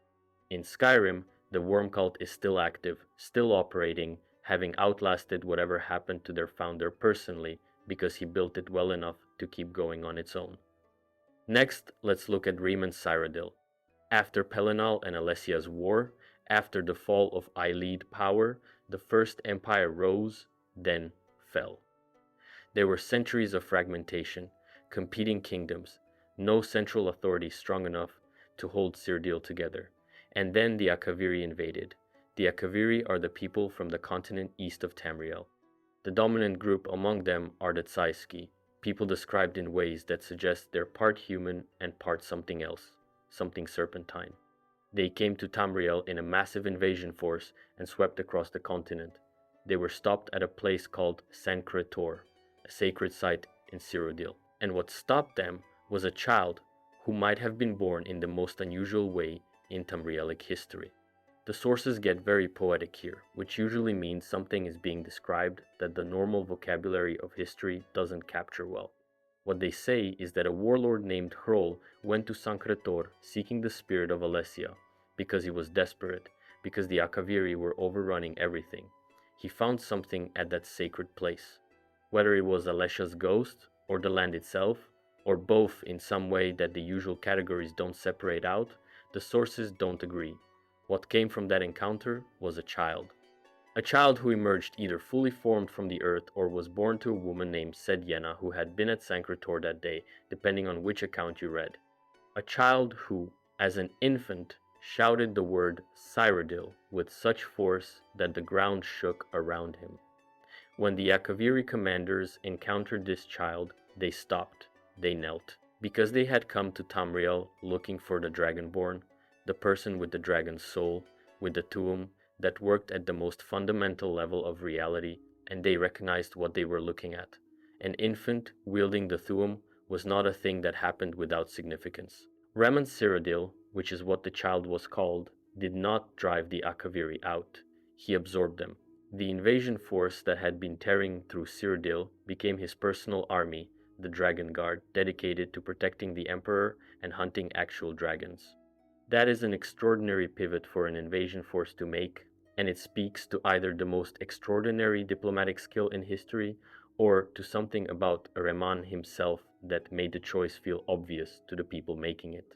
In Skyrim, the worm cult is still active, still operating, having outlasted whatever happened to their founder personally because he built it well enough to keep going on its own. Next, let's look at Reman Cyrodiil. After Pelinal and Alessia's war, after the fall of Eilidh power, the First Empire rose, then fell. There were centuries of fragmentation, competing kingdoms, no central authority strong enough to hold Cyrodiil together. And then the Akaviri invaded. The Akaviri are the people from the continent east of Tamriel. The dominant group among them are the Tsaiski, people described in ways that suggest they're part human and part something else, something serpentine. They came to Tamriel in a massive invasion force and swept across the continent. They were stopped at a place called Sancretor, a sacred site in Cyrodiil. And what stopped them was a child who might have been born in the most unusual way in Tamrielic history. The sources get very poetic here, which usually means something is being described that the normal vocabulary of history doesn't capture well. What they say is that a warlord named Hrol went to Sancretor seeking the spirit of Alessia, because he was desperate, because the Akaviri were overrunning everything. he found something at that sacred place. Whether it was Alesha's ghost, or the land itself, or both in some way that the usual categories don't separate out, the sources don't agree. What came from that encounter was a child. A child who emerged either fully formed from the earth or was born to a woman named Sedyenna who had been at Sancretor that day, depending on which account you read. A child who, as an infant, shouted the word Cyrodiil with such force that the ground shook around him. When the Akaviri commanders encountered this child, they stopped, they knelt. Because they had come to Tamriel looking for the Dragonborn, the person with the dragon's soul, with the Tuum that worked at the most fundamental level of reality, and they recognized what they were looking at. An infant wielding the Tuum was not a thing that happened without significance. Reman Cyrodiil, which is what the child was called, did not drive the Akaviri out. He absorbed them. The invasion force that had been tearing through Cyrodiil became his personal army, the Dragon Guard, dedicated to protecting the Emperor and hunting actual dragons. That is an extraordinary pivot for an invasion force to make, and it speaks to either the most extraordinary diplomatic skill in history or to something about Reman himself that made the choice feel obvious to the people making it.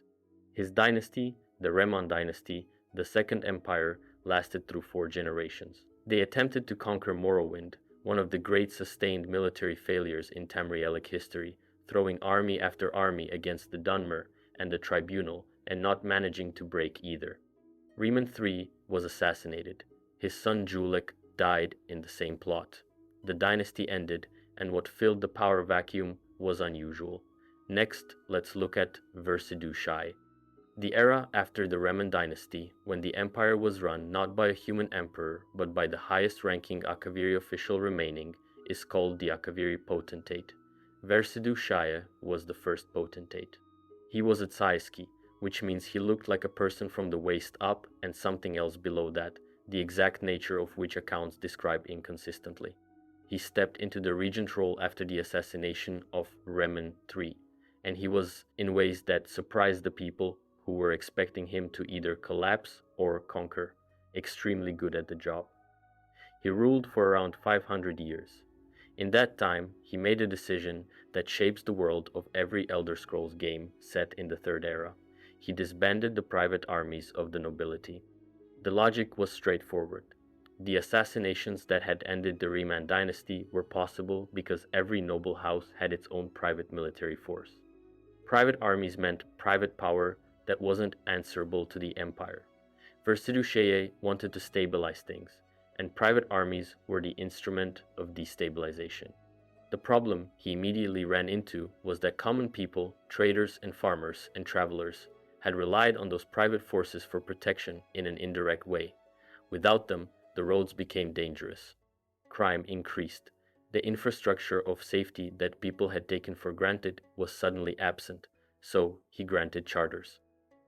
His dynasty, the Reman dynasty, the Second Empire, lasted through 4 generations. They attempted to conquer Morrowind, one of the great sustained military failures in Tamrielic history, throwing army after army against the Dwemer and the Tribunal, and not managing to break either. Reman III was assassinated. His son Julek died in the same plot. The dynasty ended, and what filled the power vacuum was unusual. Next, let's look at Versidue-Shaie. The era after the Reman dynasty, when the empire was run not by a human emperor, but by the highest-ranking Akaviri official remaining, is called the Akaviri Potentate. Versidue-Shaie was the first potentate. He was a Tsaiski, which means he looked like a person from the waist up and something else below that, the exact nature of which accounts describe inconsistently. He stepped into the regent role after the assassination of Reman III, and he was, in ways that surprised the people who were expecting him to either collapse or conquer, extremely good at the job. He ruled for around 500 years. In that time, he made a decision that shapes the world of every Elder Scrolls game set in the Third Era. He disbanded the private armies of the nobility. The logic was straightforward. The assassinations that had ended the Reman dynasty were possible because every noble house had its own private military force. Private armies meant private power that wasn't answerable to the Empire. Versidue-Shaie wanted to stabilize things, and private armies were the instrument of destabilization. The problem he immediately ran into was that common people, traders and farmers and travelers, had relied on those private forces for protection in an indirect way. Without them, the roads became dangerous. Crime increased. The infrastructure of safety that people had taken for granted was suddenly absent, so he granted charters.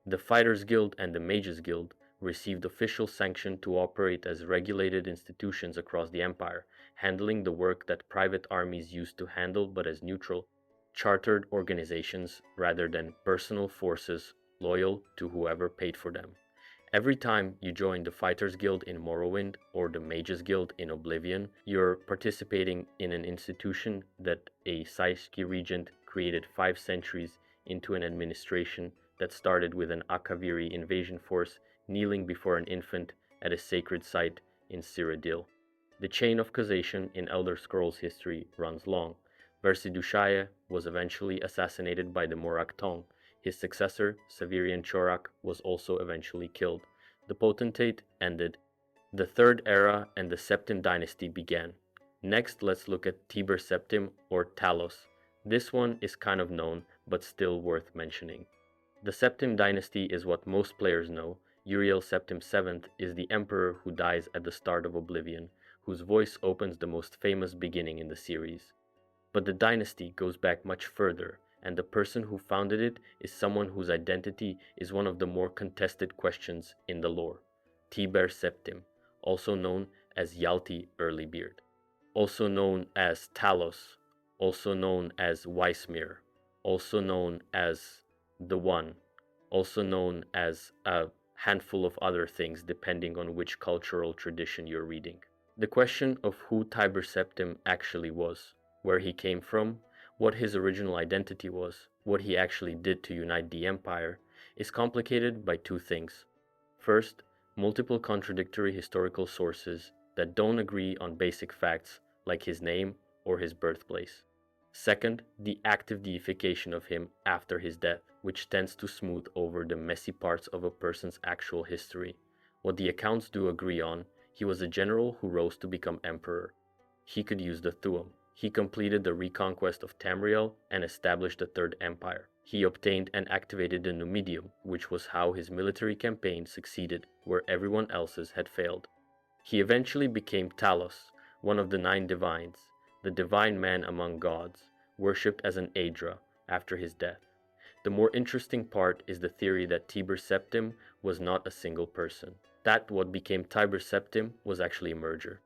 The Fighters Guild and the Mages Guild received official sanction to operate as regulated institutions across the Empire, handling the work that private armies used to handle but as neutral, chartered organizations rather than personal forces loyal to whoever paid for them. Every time you join the Fighters Guild in Morrowind or the Mages Guild in Oblivion, you're participating in an institution that a Saiski regent created 5 centuries into an administration that started with an Akaviri invasion force kneeling before an infant at a sacred site in Cyrodiil. The chain of causation in Elder Scrolls history runs long. Versidue-Shaie was eventually assassinated by the Morak Tong. His successor, Severian Chorak, was also eventually killed. The potentate ended. The Third Era and the Septim dynasty began. Next, let's look at Tiber Septim, or Talos. This one is kind of known, but still worth mentioning. The Septim dynasty is what most players know. Uriel Septim VII is the emperor who dies at the start of Oblivion, whose voice opens the most famous beginning in the series. But the dynasty goes back much further, and the person who founded it is someone whose identity is one of the more contested questions in the lore. Tiber Septim, also known as Yalti Earlybeard, also known as Talos, also known as Weismir, also known as the One, also known as a handful of other things depending on which cultural tradition you're reading. The question of who Tiber Septim actually was, where he came from, what his original identity was, what he actually did to unite the empire, is complicated by two things. First, multiple contradictory historical sources that don't agree on basic facts like his name or his birthplace. Second, the active deification of him after his death, which tends to smooth over the messy parts of a person's actual history. What the accounts do agree on, he was a general who rose to become emperor. He could use the Thu'um. He completed the reconquest of Tamriel and established the Third Empire. He obtained and activated the Numidium, which was how his military campaign succeeded where everyone else's had failed. He eventually became Talos, one of the 9 divines, the divine man among gods, worshipped as an Aedra after his death. The more interesting part is the theory that Tiber Septim was not a single person, that what became Tiber Septim was actually a merger.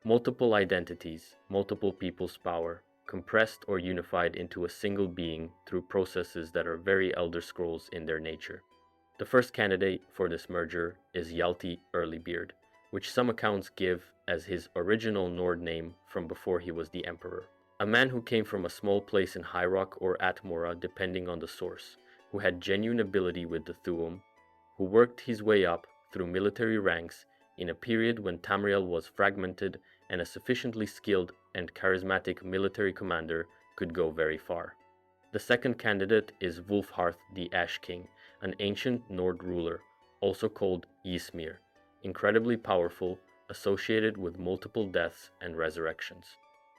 Multiple identities, multiple people's power, compressed or unified into a single being through processes that are very Elder Scrolls in their nature. The first candidate for this merger is Hjalti Earlybeard, which some accounts give as his original Nord name from before he was the emperor. A man who came from a small place in High Rock or Atmora depending on the source, who had genuine ability with the Thu'um, who worked his way up through military ranks in a period when Tamriel was fragmented and a sufficiently skilled and charismatic military commander could go very far. The second candidate is Wulfharth the Ash King, an ancient Nord ruler, also called Ysmir, incredibly powerful, associated with multiple deaths and resurrections.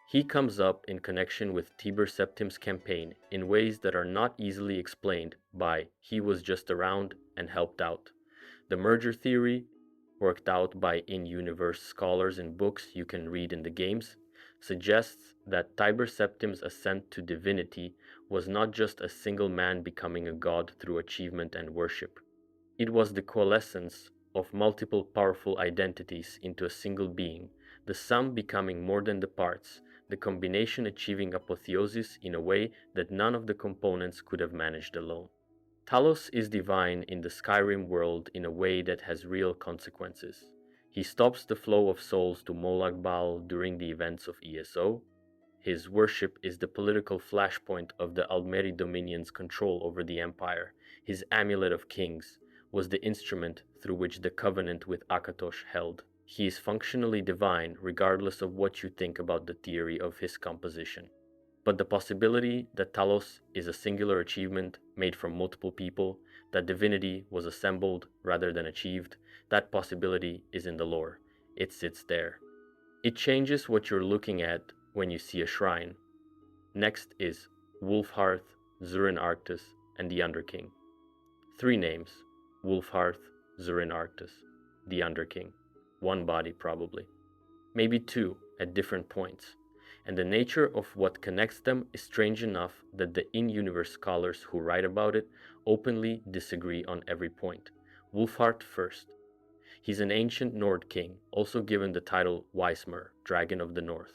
He comes up in connection with Tiber Septim's campaign in ways that are not easily explained by he was just around and helped out. The merger theory, worked out by in-universe scholars in books you can read in the games, suggests that Tiber Septim's ascent to divinity was not just a single man becoming a god through achievement and worship. It was the coalescence of multiple powerful identities into a single being, the sum becoming more than the parts, the combination achieving apotheosis in a way that none of the components could have managed alone. Talos is divine in the Skyrim world in a way that has real consequences. He stops the flow of souls to Molag Bal during the events of ESO. His worship is the political flashpoint of the Aldmeri Dominion's control over the Empire. His Amulet of Kings was the instrument through which the covenant with Akatosh held. He is functionally divine regardless of what you think about the theory of his composition. But the possibility that Talos is a singular achievement made from multiple people, that divinity was assembled rather than achieved, that possibility is in the lore. It sits there. It changes what you're looking at when you see a shrine. Next is Wulfharth, Zurin Arctus, and the Underking. 3 names: Wulfharth, Zurin Arctus, the Underking. 1 body probably. Maybe 2 at different points. And the nature of what connects them is strange enough that the in-universe scholars who write about it openly disagree on every point. Wulfharth first. He's an ancient Nord king, also given the title Weismer, Dragon of the North.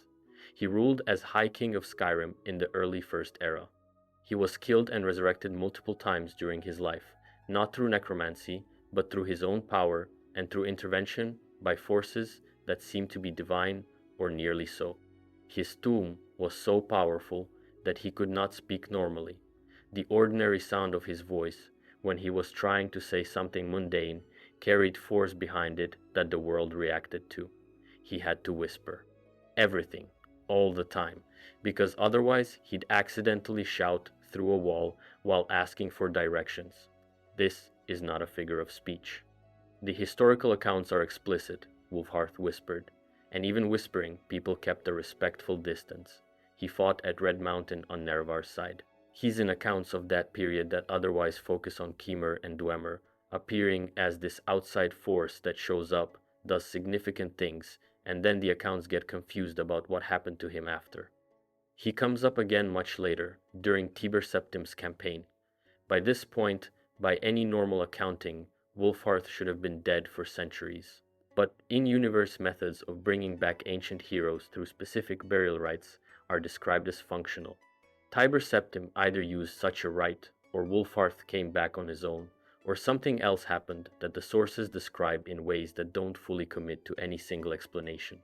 He ruled as High King of Skyrim in the early First Era. He was killed and resurrected multiple times during his life, not through necromancy, but through his own power and through intervention by forces that seemed to be divine or nearly so. His tomb was so powerful that he could not speak normally. The ordinary sound of his voice, when he was trying to say something mundane, carried force behind it that the world reacted to. He had to whisper. Everything, all the time, because otherwise he'd accidentally shout through a wall while asking for directions. This is not a figure of speech. The historical accounts are explicit, Wulfharth whispered. And even whispering, people kept a respectful distance. He fought at Red Mountain on Nerevar's side. He's in accounts of that period that otherwise focus on Khymer and Dwemer, appearing as this outside force that shows up, does significant things, and then the accounts get confused about what happened to him after. He comes up again much later, during Tiber Septim's campaign. By this point, by any normal accounting, Wulfharth should have been dead for centuries. But in-universe methods of bringing back ancient heroes through specific burial rites are described as functional. Tiber Septim either used such a rite, or Wulfharth came back on his own, or something else happened that the sources describe in ways that don't fully commit to any single explanation.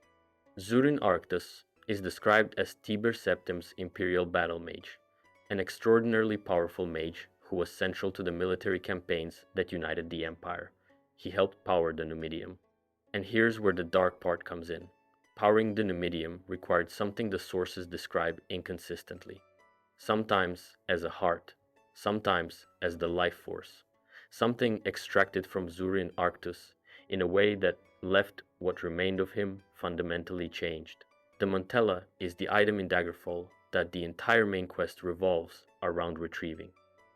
Zurin Arctus is described as Tiber Septim's imperial battle mage, an extraordinarily powerful mage who was central to the military campaigns that united the Empire. He helped power the Numidium. And here's where the dark part comes in. Powering the Numidium required something the sources describe inconsistently. Sometimes as a heart, sometimes as the life force. Something extracted from Zurin Arctus in a way that left what remained of him fundamentally changed. The Mantella is the item in Daggerfall that the entire main quest revolves around retrieving.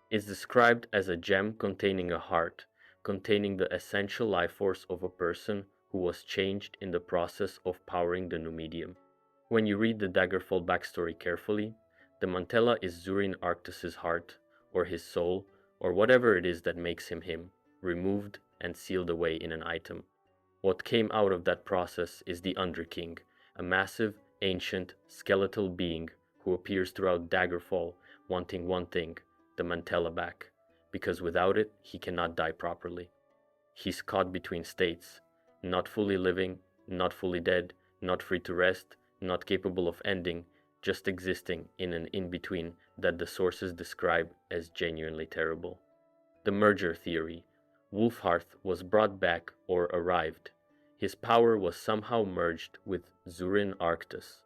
It's described as a gem containing a heart, containing the essential life force of a person who was changed in the process of powering the Numidium. When you read the Daggerfall backstory carefully, the Mantella is Zurin Arctus's heart, or his soul, or whatever it is that makes him him, removed and sealed away in an item. What came out of that process is the Underking, a massive, ancient, skeletal being who appears throughout Daggerfall wanting one thing, the Mantella back, because without it he cannot die properly. He's caught between states, not fully living, not fully dead, not free to rest, not capable of ending, just existing in an in-between that the sources describe as genuinely terrible. The merger theory. Wulfharth was brought back or arrived. His power was somehow merged with Zurin Arctus.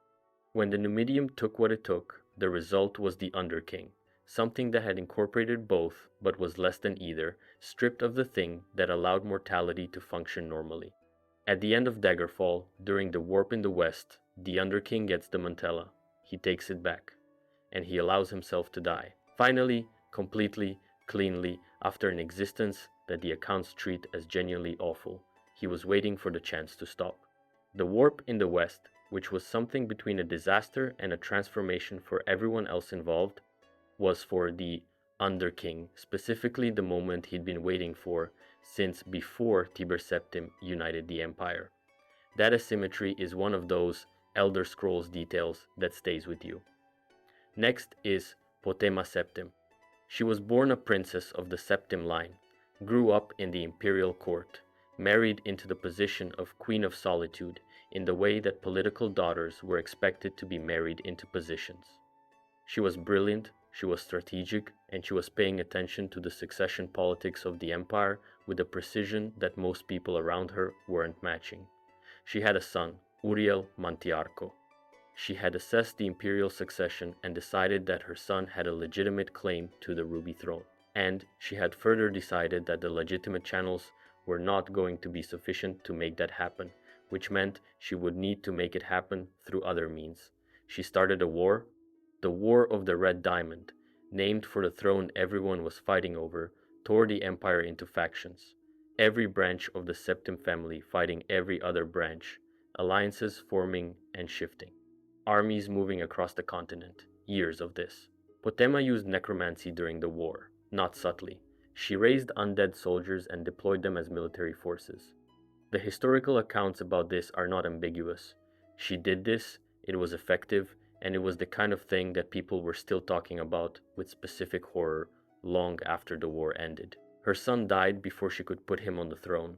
When the Numidium took what it took, the result was the Underking, something that had incorporated both but was less than either, stripped of the thing that allowed mortality to function normally. At the end of Daggerfall, during the warp in the west, the Underking gets the Mantella. He takes it back, and he allows himself to die. Finally, completely, cleanly, after an existence that the accounts treat as genuinely awful. He was waiting for the chance to stop. The warp in the west, which was something between a disaster and a transformation for everyone else involved, was for the Underking, specifically the moment he'd been waiting for since before Tiber Septim united the Empire. That asymmetry is one of those Elder Scrolls details that stays with you. Next is Potema Septim. She was born a princess of the Septim line, grew up in the imperial court, married into the position of Queen of Solitude in the way that political daughters were expected to be married into positions. She was brilliant, she was strategic, and she was paying attention to the succession politics of the empire with a precision that most people around her weren't matching. She had a son, Uriel Mantiarco. She had assessed the imperial succession and decided that her son had a legitimate claim to the Ruby Throne, and she had further decided that the legitimate channels were not going to be sufficient to make that happen, which meant she would need to make it happen through other means. She started a war, the War of the Red Diamond, named for the throne everyone was fighting over, tore the empire into factions. Every branch of the Septim family fighting every other branch, alliances forming and shifting. Armies moving across the continent, years of this. Potema used necromancy during the war, not subtly. She raised undead soldiers and deployed them as military forces. The historical accounts about this are not ambiguous. She did this, it was effective, and it was the kind of thing that people were still talking about with specific horror long after the war ended. Her son died before she could put him on the throne.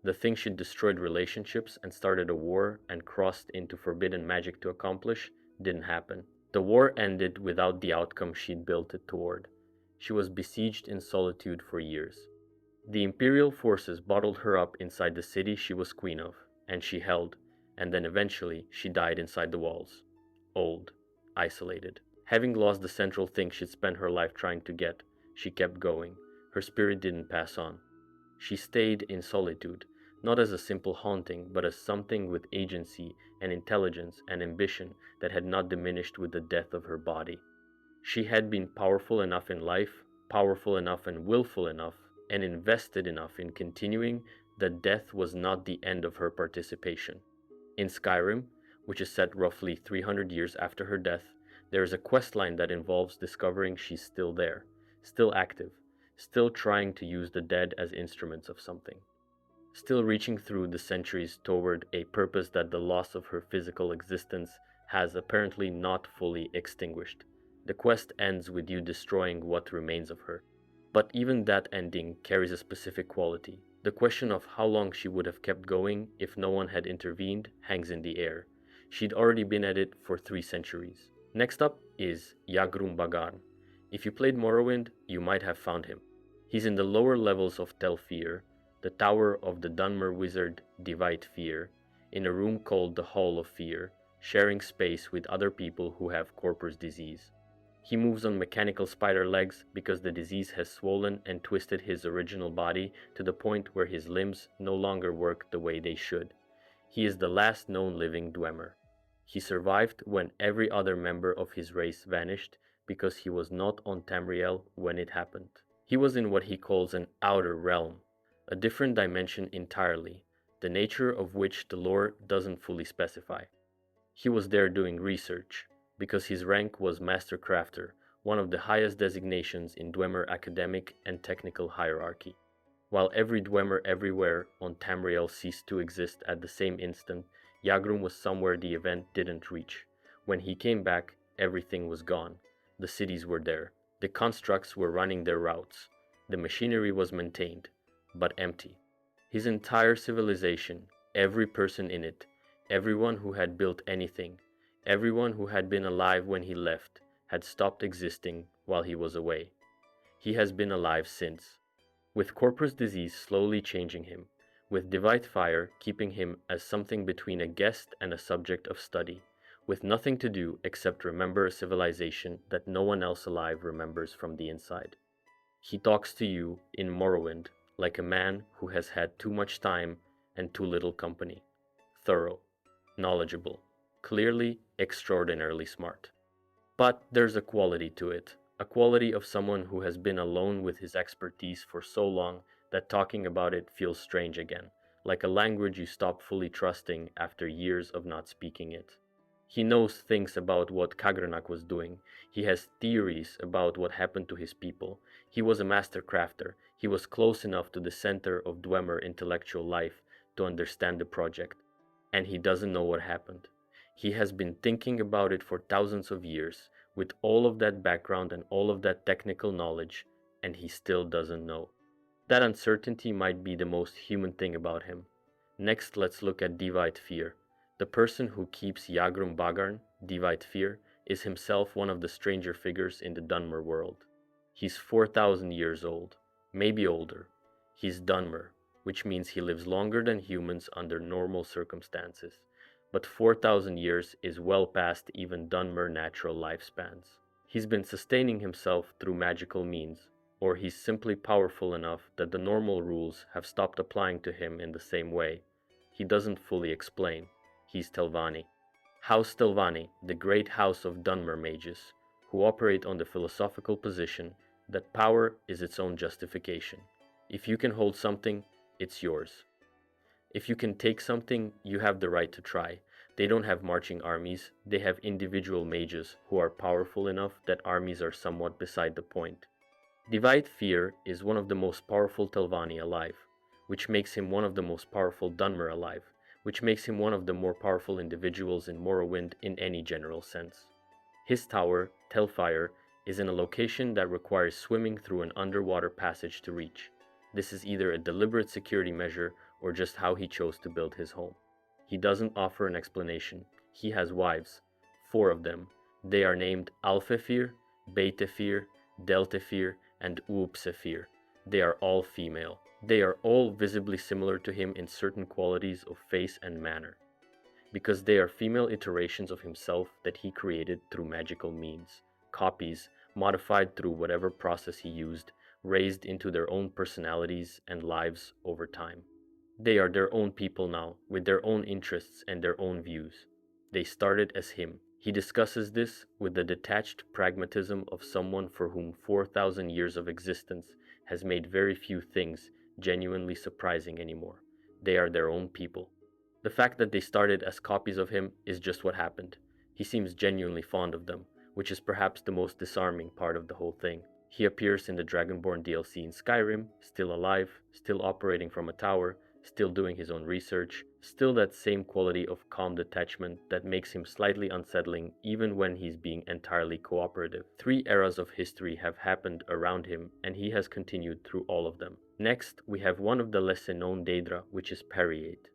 The thing she'd destroyed relationships and started a war and crossed into forbidden magic to accomplish didn't happen. The war ended without the outcome she'd built it toward. She was besieged in solitude for years. The imperial forces bottled her up inside the city she was queen of, and she held, and then eventually she died inside the walls. Old, isolated. Having lost the central thing she'd spent her life trying to get, she kept going. Her spirit didn't pass on. She stayed in solitude, not as a simple haunting, but as something with agency and intelligence and ambition that had not diminished with the death of her body. She had been powerful enough in life, powerful enough and willful enough, and invested enough in continuing that death was not the end of her participation. In Skyrim, which is set roughly 300 years after her death, there is a questline that involves discovering she's still there, still active, still trying to use the dead as instruments of something, still reaching through the centuries toward a purpose that the loss of her physical existence has apparently not fully extinguished. The quest ends with you destroying what remains of her. But even that ending carries a specific quality. The question of how long she would have kept going if no one had intervened hangs in the air. She'd already been at it for 3 centuries. Next up is Yagrum Bagarn. If you played Morrowind, you might have found him. He's in the lower levels of Tel Fyr, the tower of the Dwemer wizard Divayth Fyr, in a room called the Hall of Fear, sharing space with other people who have Corpus disease. He moves on mechanical spider legs because the disease has swollen and twisted his original body to the point where his limbs no longer work the way they should. He is the last known living Dwemer. He survived when every other member of his race vanished because he was not on Tamriel when it happened. He was in what he calls an outer realm, a different dimension entirely, the nature of which the lore doesn't fully specify. He was there doing research, because his rank was Master Crafter, one of the highest designations in Dwemer academic and technical hierarchy. While every Dwemer everywhere on Tamriel ceased to exist at the same instant, Yagrum was somewhere the event didn't reach. When he came back, everything was gone. The cities were there. The constructs were running their routes. The machinery was maintained, but empty. His entire civilization, every person in it, everyone who had built anything, everyone who had been alive when he left, had stopped existing while he was away. He has been alive since, with Corpus disease slowly changing him, with Divayth Fyr keeping him as something between a guest and a subject of study, with nothing to do except remember a civilization that no one else alive remembers from the inside. He talks to you in Morrowind like a man who has had too much time and too little company. Thorough, knowledgeable, clearly extraordinarily smart. But there's a quality to it, a quality of someone who has been alone with his expertise for so long that talking about it feels strange again, like a language you stop fully trusting after years of not speaking it. He knows things about what Kagrenac was doing. He has theories about what happened to his people. He was a master crafter. He was close enough to the center of Dwemer intellectual life to understand the project. And he doesn't know what happened. He has been thinking about it for thousands of years, with all of that background and all of that technical knowledge, and he still doesn't know. That uncertainty might be the most human thing about him. Next, let's look at Divayth Fyr. The person who keeps Yagrum Bagarn, Divayth Fyr, is himself one of the stranger figures in the Dwemer world. He's 4,000 years old, maybe older. He's Dwemer, which means he lives longer than humans under normal circumstances. But 4,000 years is well past even Dwemer natural lifespans. He's been sustaining himself through magical means, or he's simply powerful enough that the normal rules have stopped applying to him in the same way. He doesn't fully explain. He's Telvanni. House Telvanni, the great house of Dwemer mages, who operate on the philosophical position that power is its own justification. If you can hold something, it's yours. If you can take something, you have the right to try. They don't have marching armies, they have individual mages who are powerful enough that armies are somewhat beside the point. Divayth Fyr is one of the most powerful Telvanni alive, which makes him one of the most powerful Dwemer alive, which makes him one of the more powerful individuals in Morrowind in any general sense. His tower, Tel Fyr, is in a location that requires swimming through an underwater passage to reach. This is either a deliberate security measure or just how he chose to build his home. He doesn't offer an explanation. He has wives, 4 of them. They are named Alpha Fyr, Beta Fyr, Delta Fyr, and Upsa Fyr. They are all female. They are all visibly similar to him in certain qualities of face and manner, because they are female iterations of himself that he created through magical means, copies, modified through whatever process he used, raised into their own personalities and lives over time. They are their own people now, with their own interests and their own views. They started as him. He discusses this with the detached pragmatism of someone for whom 4,000 years of existence has made very few things genuinely surprising anymore. They are their own people. The fact that they started as copies of him is just what happened. He seems genuinely fond of them, which is perhaps the most disarming part of the whole thing. He appears in the Dragonborn DLC in Skyrim, still alive, still operating from a tower, still doing his own research, still that same quality of calm detachment that makes him slightly unsettling even when he's being entirely cooperative. 3 eras of history have happened around him, and he has continued through all of them. Next, we have one of the lesser known Daedra, which is Peryite.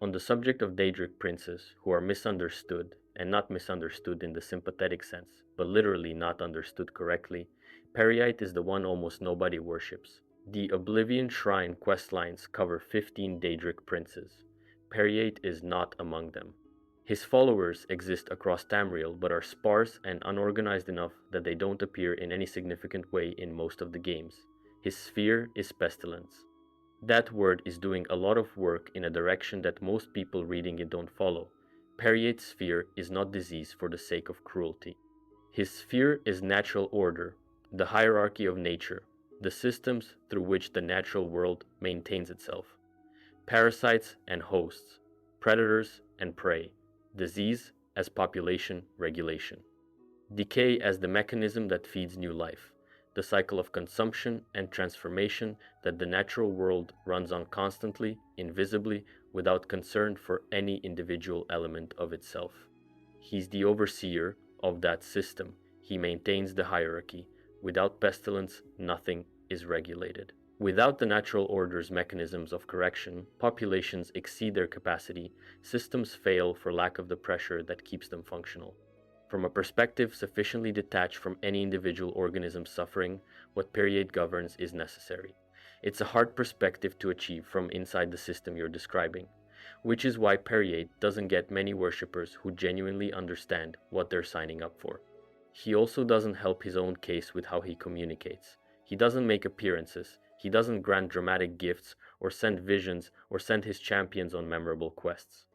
On the subject of Daedric princes who are misunderstood, and not misunderstood in the sympathetic sense, but literally not understood correctly, Peryite is the one almost nobody worships. The Oblivion Shrine questlines cover 15 Daedric princes. Peryite is not among them. His followers exist across Tamriel but are sparse and unorganized enough that they don't appear in any significant way in most of the games. His sphere is Pestilence. That word is doing a lot of work in a direction that most people reading it don't follow. Peryite's sphere is not disease for the sake of cruelty. His sphere is natural order, the hierarchy of nature, the systems through which the natural world maintains itself. Parasites and hosts, predators and prey, disease as population regulation, decay as the mechanism that feeds new life, the cycle of consumption and transformation that the natural world runs on constantly, invisibly, without concern for any individual element of itself. He's the overseer of that system. He maintains the hierarchy. Without pestilence, nothing is regulated. Without the natural order's mechanisms of correction, populations exceed their capacity, systems fail for lack of the pressure that keeps them functional. From a perspective sufficiently detached from any individual organism's suffering, what Peryite governs is necessary. It's a hard perspective to achieve from inside the system you're describing, which is why Peryite doesn't get many worshippers who genuinely understand what they're signing up for. He also doesn't help his own case with how he communicates. He doesn't make appearances, he doesn't grant dramatic gifts or send visions or send his champions on memorable quests.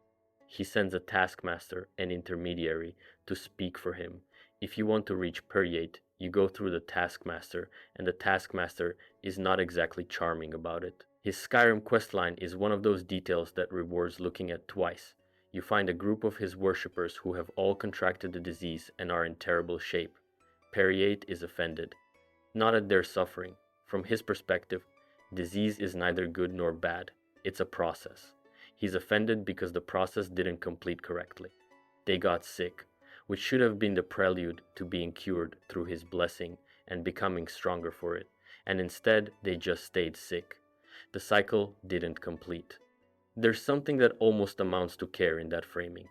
He sends a taskmaster, an intermediary, to speak for him. If you want to reach Peryite, you go through the taskmaster, and the taskmaster is not exactly charming about it. His Skyrim questline is one of those details that rewards looking at twice. You find a group of his worshippers who have all contracted the disease and are in terrible shape. Peryite is offended, not at their suffering. From his perspective, disease is neither good nor bad. It's a process. He's offended because the process didn't complete correctly. They got sick, which should have been the prelude to being cured through his blessing and becoming stronger for it, and instead they just stayed sick. The cycle didn't complete. There's something that almost amounts to care in that framing.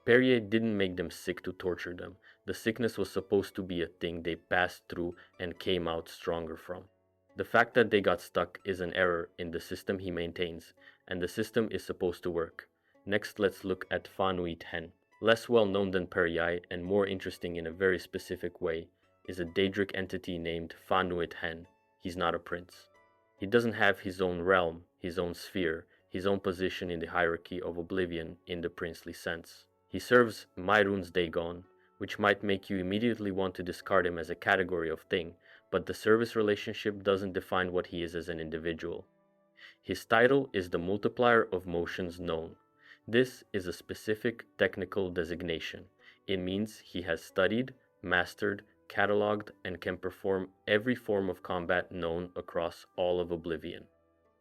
Peryite didn't make them sick to torture them. The sickness was supposed to be a thing they passed through and came out stronger from. The fact that they got stuck is an error in the system he maintains, and the system is supposed to work. Next, let's look at Fa-Nuit-Hen. Less well known than Peryite and more interesting in a very specific way is a Daedric entity named Fa-Nuit-Hen. He's not a prince. He doesn't have his own realm, his own sphere, his own position in the hierarchy of Oblivion in the princely sense. He serves Mehrunes Dagon, which might make you immediately want to discard him as a category of thing, but the service relationship doesn't define what he is as an individual. His title is the multiplier of motions known. This is a specific technical designation. It means he has studied, mastered, catalogued, and can perform every form of combat known across all of Oblivion.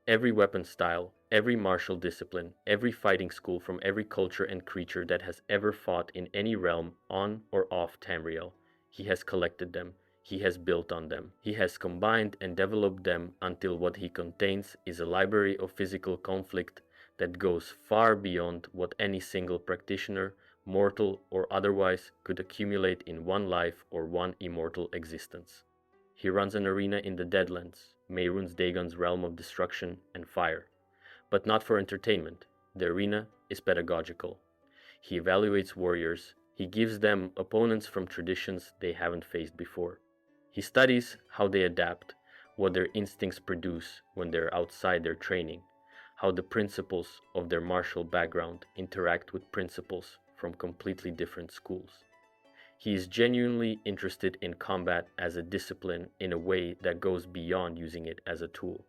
Every weapon style, every martial discipline, every fighting school from every culture and creature that has ever fought in any realm on or off Tamriel. He has collected them. He has built on them. He has combined and developed them until what he contains is a library of physical conflict that goes far beyond what any single practitioner, mortal or otherwise, could accumulate in one life or one immortal existence. He runs an arena in the Deadlands, Mehrunes Dagon's realm of destruction and fire. But not for entertainment. The arena is pedagogical. He evaluates warriors. He gives them opponents from traditions they haven't faced before. He studies how they adapt, what their instincts produce when they're outside their training, how the principles of their martial background interact with principles from completely different schools. He is genuinely interested in combat as a discipline in a way that goes beyond using it as a tool.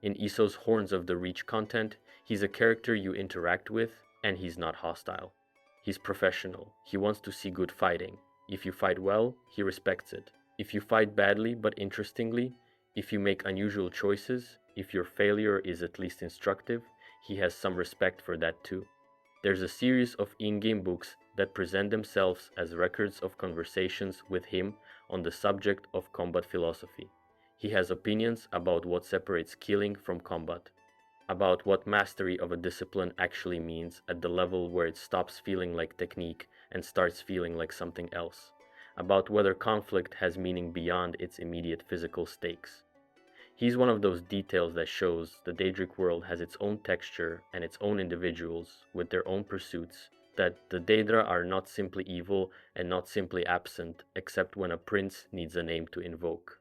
In Isso's Horns of the Reach content, he's a character you interact with, and he's not hostile. He's professional. He wants to see good fighting. If you fight well, he respects it. If you fight badly but interestingly, if you make unusual choices, if your failure is at least instructive, he has some respect for that too. There's a series of in-game books that present themselves as records of conversations with him on the subject of combat philosophy. He has opinions about what separates killing from combat. about what mastery of a discipline actually means at the level where it stops feeling like technique and starts feeling like something else, about whether conflict has meaning beyond its immediate physical stakes. He's one of those details that shows the Daedric world has its own texture and its own individuals with their own pursuits, that the Daedra are not simply evil and not simply absent except when a prince needs a name to invoke.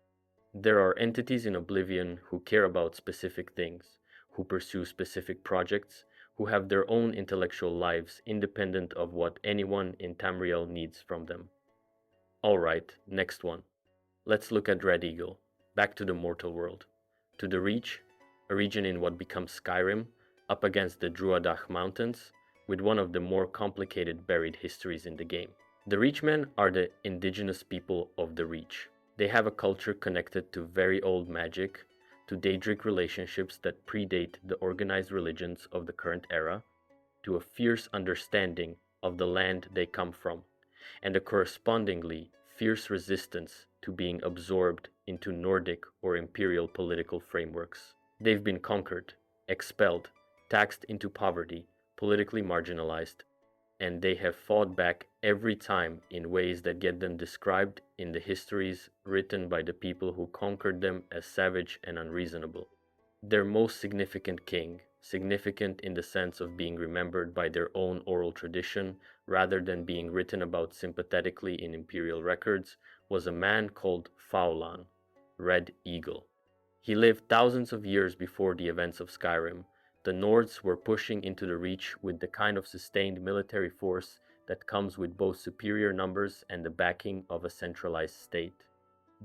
There are entities in Oblivion who care about specific things, who pursue specific projects, who have their own intellectual lives independent of what anyone in Tamriel needs from them. Alright, next one. Let's look at Red Eagle, back to the mortal world. To the Reach, a region in what becomes Skyrim, up against the Druadach Mountains, with one of the more complicated buried histories in the game. The Reachmen are the indigenous people of the Reach. They have a culture connected to very old magic, to Daedric relationships that predate the organized religions of the current era, to a fierce understanding of the land they come from, and a correspondingly fierce resistance to being absorbed into Nordic or imperial political frameworks. They've been conquered, expelled, taxed into poverty, politically marginalized, and they have fought back every time in ways that get them described in the histories written by the people who conquered them as savage and unreasonable. Their most significant king, significant in the sense of being remembered by their own oral tradition rather than being written about sympathetically in imperial records, was a man called Faulan, Red Eagle. He lived thousands of years before the events of Skyrim. The Nords were pushing into the Reach with the kind of sustained military force that comes with both superior numbers and the backing of a centralized state.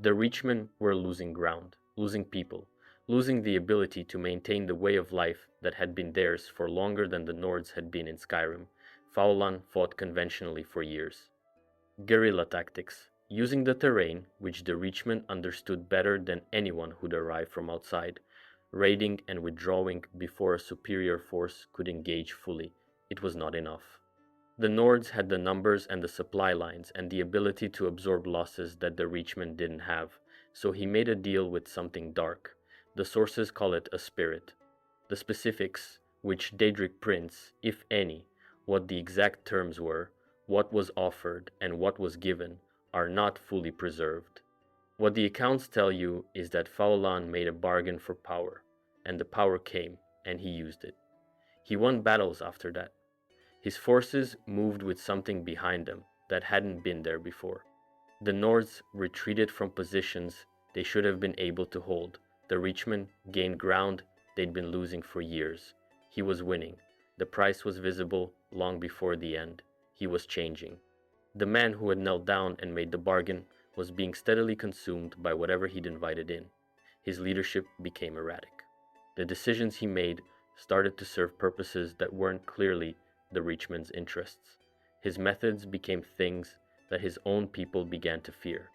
The Reachmen were losing ground, losing people, losing the ability to maintain the way of life that had been theirs for longer than the Nords had been in Skyrim. Faulan fought conventionally for years. Guerrilla tactics, using the terrain, which the Reachmen understood better than anyone who'd arrived from outside, raiding and withdrawing before a superior force could engage fully. It was not enough. The Nords had the numbers and the supply lines and the ability to absorb losses that the Reachmen didn't have, so he made a deal with something dark. The sources call it a spirit. The specifics, which Daedric prints, if any, what the exact terms were, what was offered and what was given, are not fully preserved. What the accounts tell you is that Faulan made a bargain for power, and the power came, and he used it. He won battles after that. His forces moved with something behind them that hadn't been there before. The Nords retreated from positions they should have been able to hold. The Reachmen gained ground they'd been losing for years. He was winning. The price was visible long before the end. He was changing. The man who had knelt down and made the bargain was being steadily consumed by whatever he'd invited in. His leadership became erratic. The decisions he made started to serve purposes that weren't clearly the Reachman's interests. His methods became things that his own people began to fear.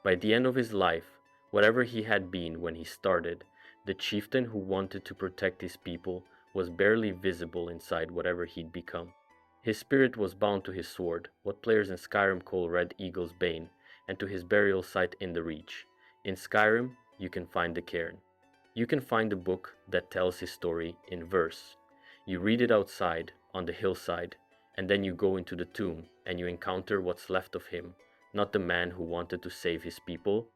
By the end of his life, whatever he had been when he started, the chieftain who wanted to protect his people was barely visible inside whatever he'd become. His spirit was bound to his sword, what players in Skyrim call Red Eagle's Bane, and to his burial site in the Reach. In Skyrim, you can find the cairn. You can find the book that tells his story in verse. You read it outside, on the hillside, and then you go into the tomb and you encounter what's left of him, not the man who wanted to save his people,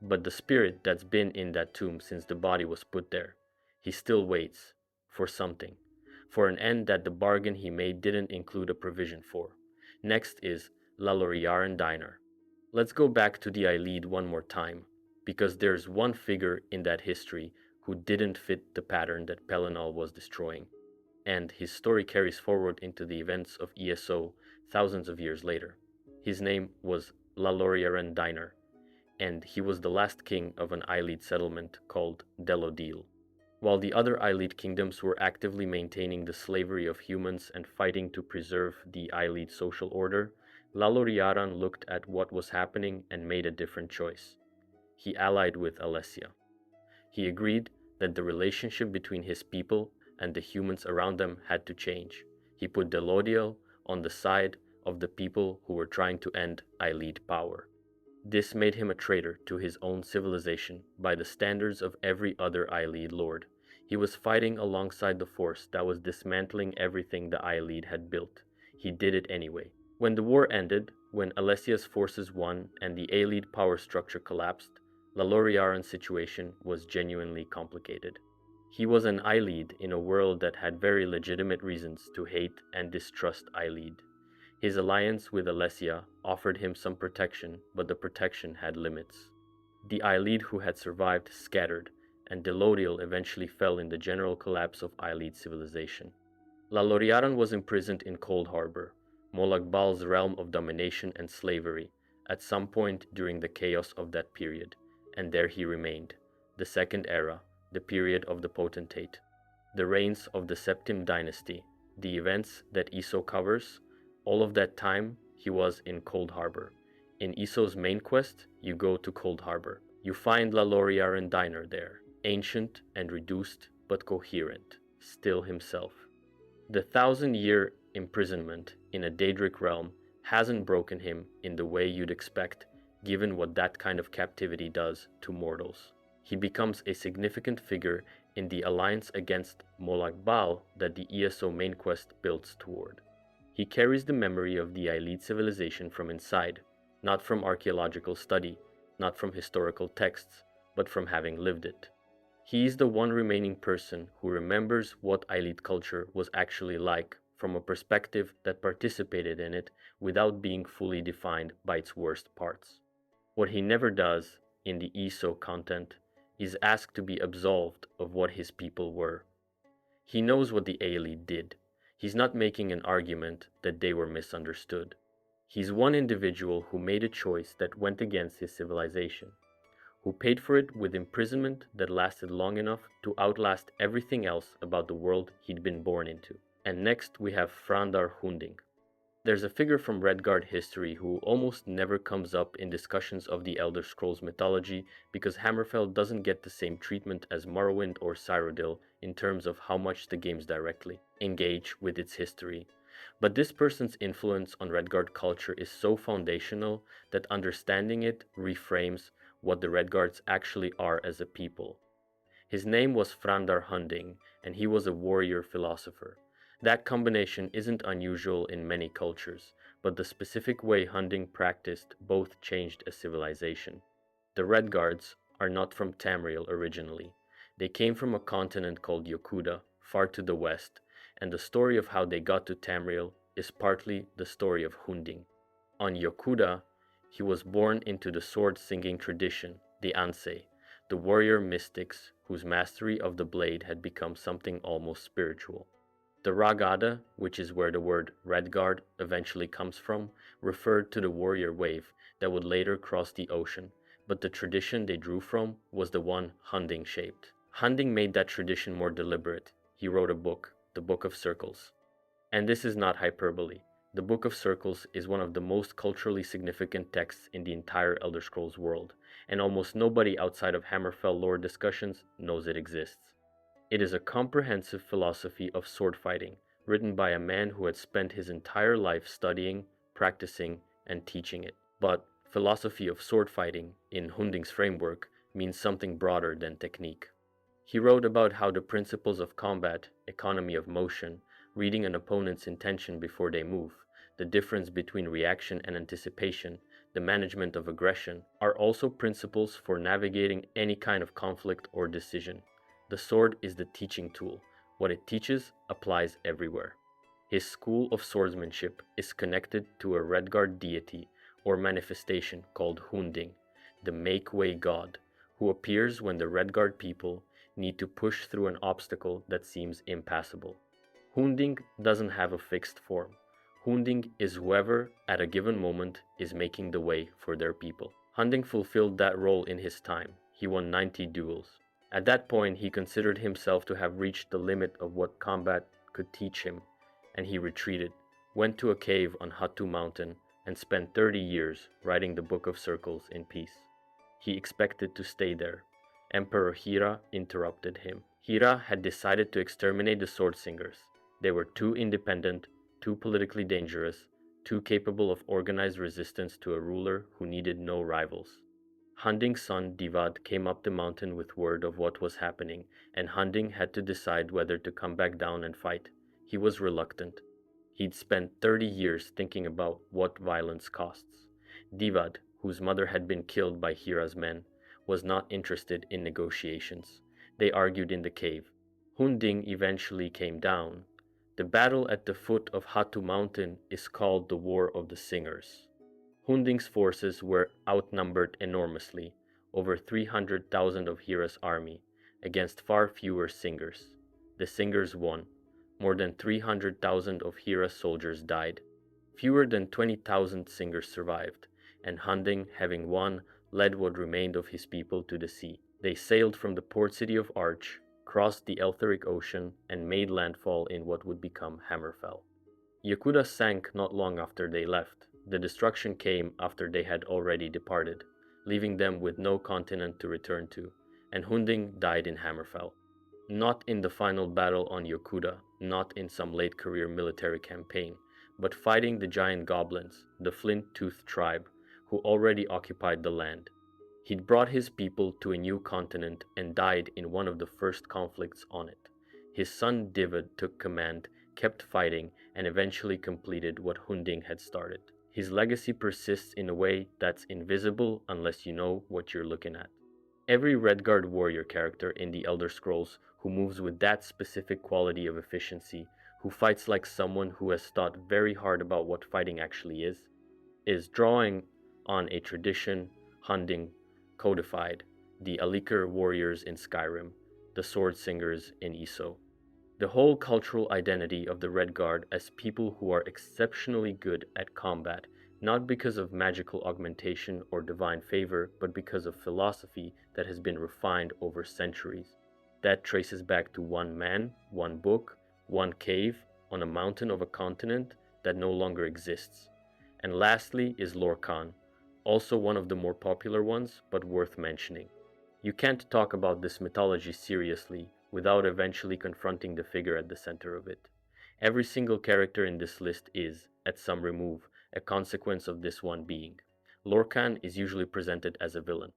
but the spirit that's been in that tomb since the body was put there. He still waits for something, for an end that the bargain he made didn't include a provision for. Next is Laloriaran Dynar. Let's go back to the Ilead one more time, because there's one figure in that history who didn't fit the pattern that Pelennor was destroying, and his story carries forward into the events of ESO thousands of years later. His name was Laloriaran Dynar, and he was the last king of an Ilead settlement called Delodil. While the other Ilead kingdoms were actively maintaining the slavery of humans and fighting to preserve the Ilead social order, Laloriaran looked at what was happening and made a different choice. He allied with Alessia. He agreed that the relationship between his people and the humans around them had to change. He put Delodil on the side of the people who were trying to end Ilead power. This made him a traitor to his own civilization by the standards of every other Ilead lord. He was fighting alongside the force that was dismantling everything the Aelid had built. He did it anyway. When the war ended, when Alessia's forces won and the Aelid power structure collapsed, Laloriaran's situation was genuinely complicated. He was an Aelid in a world that had very legitimate reasons to hate and distrust Aelid. His alliance with Alessia offered him some protection, but the protection had limits. The Aelid who had survived scattered, and Delodiel eventually fell in the general collapse of Aelid civilization. Laloriaran was imprisoned in Cold Harbor, Molag Bal's realm of domination and slavery, at some point during the chaos of that period, and there he remained, the Second Era, the period of the Potentate, the reigns of the Septim dynasty, the events that Eso covers. All of that time he was in Cold Harbor. In Esso's main quest, you go to Cold Harbor. You find Laloriaran Dynar there, ancient and reduced but coherent, still himself. The 1,000-year imprisonment in a Daedric realm hasn't broken him in the way you'd expect, given what that kind of captivity does to mortals. He becomes a significant figure in the alliance against Molag Bal that the ESO main quest builds toward. He carries the memory of the Aelid civilization from inside, not from archaeological study, not from historical texts, but from having lived it. He is the one remaining person who remembers what Aelid culture was actually like from a perspective that participated in it without being fully defined by its worst parts. What he never does in the ESO content is ask to be absolved of what his people were. He knows what the Aelid did. He's not making an argument that they were misunderstood. He's one individual who made a choice that went against his civilization, who paid for it with imprisonment that lasted long enough to outlast everything else about the world he'd been born into. And next we have Frandar Hunding. There's a figure from Redguard history who almost never comes up in discussions of the Elder Scrolls mythology because Hammerfell doesn't get the same treatment as Morrowind or Cyrodiil in terms of how much the games directly engage with its history. But this person's influence on Redguard culture is so foundational that understanding it reframes what the Redguards actually are as a people. His name was Frandar Hunding, and he was a warrior philosopher. That combination isn't unusual in many cultures, but the specific way Hunding practiced both changed a civilization. The Redguards are not from Tamriel originally. They came from a continent called Yokuda, far to the west, and the story of how they got to Tamriel is partly the story of Hunding. On Yokuda, he was born into the sword-singing tradition, the Anse, the warrior mystics whose mastery of the blade had become something almost spiritual. The Ragada, which is where the word Redguard eventually comes from, referred to the warrior wave that would later cross the ocean, but the tradition they drew from was the one Hunding shaped. Hunding made that tradition more deliberate. He wrote a book, the Book of Circles. And this is not hyperbole. The Book of Circles is one of the most culturally significant texts in the entire Elder Scrolls world, and almost nobody outside of Hammerfell lore discussions knows it exists. It is a comprehensive philosophy of sword fighting, written by a man who had spent his entire life studying, practicing, and teaching it. But philosophy of sword fighting, in Hunding's framework, means something broader than technique. He wrote about how the principles of combat, economy of motion, reading an opponent's intention before they move, the difference between reaction and anticipation, the management of aggression, are also principles for navigating any kind of conflict or decision. The sword is the teaching tool. What it teaches applies everywhere. His school of swordsmanship is connected to a Redguard deity or manifestation called Hunding, the make-way god, who appears when the Redguard people need to push through an obstacle that seems impassable. Hunding doesn't have a fixed form. Hunding is whoever, at a given moment, is making the way for their people. Hunding fulfilled that role in his time. He won 90 duels. At that point, he considered himself to have reached the limit of what combat could teach him, and he retreated, went to a cave on Hatu Mountain, and spent 30 years writing the Book of Circles in peace. He expected to stay there. Emperor Hira interrupted him. Hira had decided to exterminate the sword singers. They were too independent, too politically dangerous, too capable of organized resistance to a ruler who needed no rivals. Hunding's son Divayth came up the mountain with word of what was happening, and Hunding had to decide whether to come back down and fight. He was reluctant. He'd spent 30 years thinking about what violence costs. Divayth, whose mother had been killed by Hira's men, was not interested in negotiations. They argued in the cave. Hunding eventually came down. The battle at the foot of Hatu Mountain is called the War of the Singers. Hunding's forces were outnumbered enormously, over 300,000 of Hira's army, against far fewer Singers. The Singers won. More than 300,000 of Hira's soldiers died. Fewer than 20,000 Singers survived, and Hunding, having won, led what remained of his people to the sea. They sailed from the port city of Arch, crossed the Eltharic Ocean, and made landfall in what would become Hammerfell. Yakuda sank not long after they left. The destruction came after they had already departed, leaving them with no continent to return to, and Hunding died in Hammerfell. Not in the final battle on Yakuda, not in some late-career military campaign, but fighting the giant goblins, the Flint-Toothed tribe, who already occupied the land. He'd brought his people to a new continent and died in one of the first conflicts on it. His son Divayth took command, kept fighting, and eventually completed what Hunding had started. His legacy persists in a way that's invisible unless you know what you're looking at. Every Redguard warrior character in the Elder Scrolls who moves with that specific quality of efficiency, who fights like someone who has thought very hard about what fighting actually is drawing on a tradition Hunding codified, the Alik'r warriors in Skyrim, the Sword Singers in Iso. The whole cultural identity of the Redguard as people who are exceptionally good at combat, not because of magical augmentation or divine favor, but because of philosophy that has been refined over centuries. That traces back to one man, one book, one cave, on a mountain of a continent that no longer exists. And lastly is Lorkhan, also one of the more popular ones, but worth mentioning. You can't talk about this mythology seriously without eventually confronting the figure at the center of it. Every single character in this list is, at some remove, a consequence of this one being. Lorkhan is usually presented as a villain.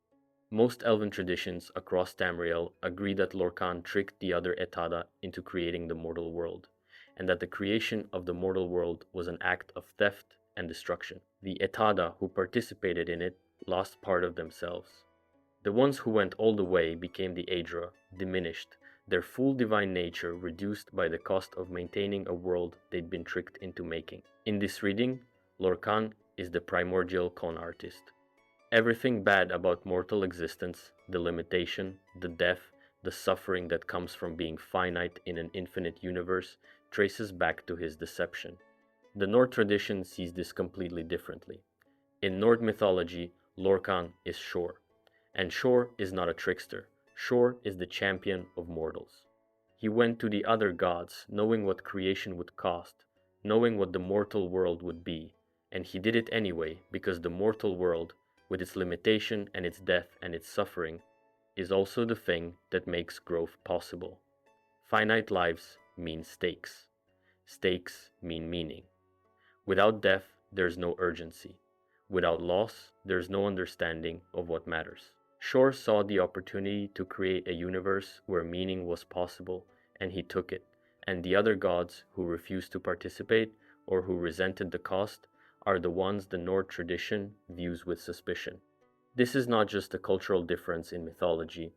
Most elven traditions across Tamriel agree that Lorkhan tricked the other Etada into creating the mortal world, and that the creation of the mortal world was an act of theft and destruction. The Etada who participated in it lost part of themselves. The ones who went all the way became the Aedra, diminished, their full divine nature reduced by the cost of maintaining a world they'd been tricked into making. In this reading, Lorkhan is the primordial con artist. Everything bad about mortal existence, the limitation, the death, the suffering that comes from being finite in an infinite universe, traces back to his deception. The Nord tradition sees this completely differently. In Nord mythology, Lorkhan is Shor, and Shor is not a trickster. Shor is the champion of mortals. He went to the other gods, knowing what creation would cost, knowing what the mortal world would be, and he did it anyway because the mortal world, with its limitation and its death and its suffering, is also the thing that makes growth possible. Finite lives mean stakes. Stakes mean meaning. Without death, there's no urgency. Without loss, there's no understanding of what matters. Shor saw the opportunity to create a universe where meaning was possible, and he took it, and the other gods who refused to participate or who resented the cost are the ones the Nord tradition views with suspicion. This is not just a cultural difference in mythology,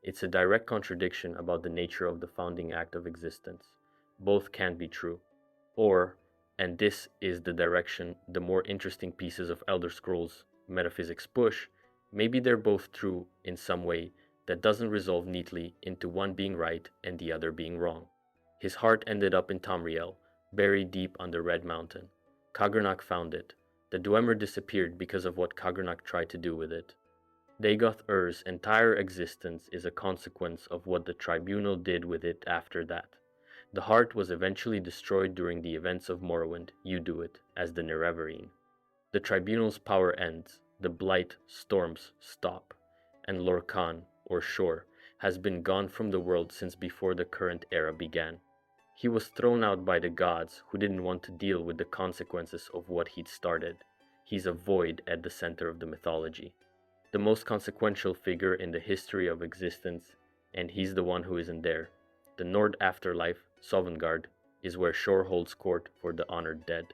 it's a direct contradiction about the nature of the founding act of existence. Both can be true. Or, and this is the direction the more interesting pieces of Elder Scrolls metaphysics push, maybe they're both true in some way that doesn't resolve neatly into one being right and the other being wrong. His heart ended up in Tamriel, buried deep under Red Mountain. Kagrenac found it. The Dwemer disappeared because of what Kagrenac tried to do with it. Dagoth Ur's entire existence is a consequence of what the Tribunal did with it after that. The heart was eventually destroyed during the events of Morrowind, you do it, as the Nerevarine. The Tribunal's power ends, the blight storms stop, and Lorkhan, or Shor, has been gone from the world since before the current era began. He was thrown out by the gods who didn't want to deal with the consequences of what he'd started. He's a void at the center of the mythology. the most consequential figure in the history of existence, and he's the one who isn't there. The Nord afterlife, Sovngarde, is where Shor holds court for the honored dead.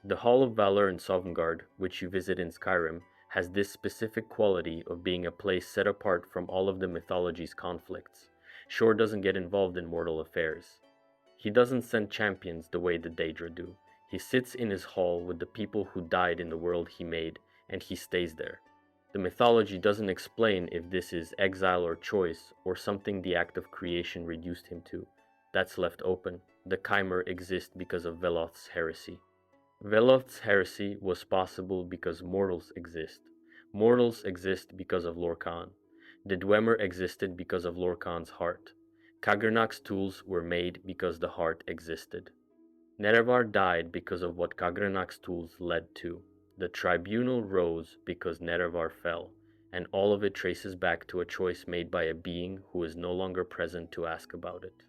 The Hall of Valor in Sovngarde, which you visit in Skyrim, has this specific quality of being a place set apart from all of the mythology's conflicts. Shor doesn't get involved in mortal affairs. He doesn't send champions the way the Daedra do. He sits in his hall with the people who died in the world he made, and he stays there. The mythology doesn't explain if this is exile or choice, or something the act of creation reduced him to. That's left open. The Chimer exist because of Veloth's heresy. Veloth's heresy was possible because mortals exist. Mortals exist because of Lorkhan. The Dwemer existed because of Lorkhan's heart. Kagrenac's tools were made because the heart existed. Nerevar died because of what Kagrenac's tools led to. The tribunal rose because Nerevar fell, and all of it traces back to a choice made by a being who is no longer present to ask about it.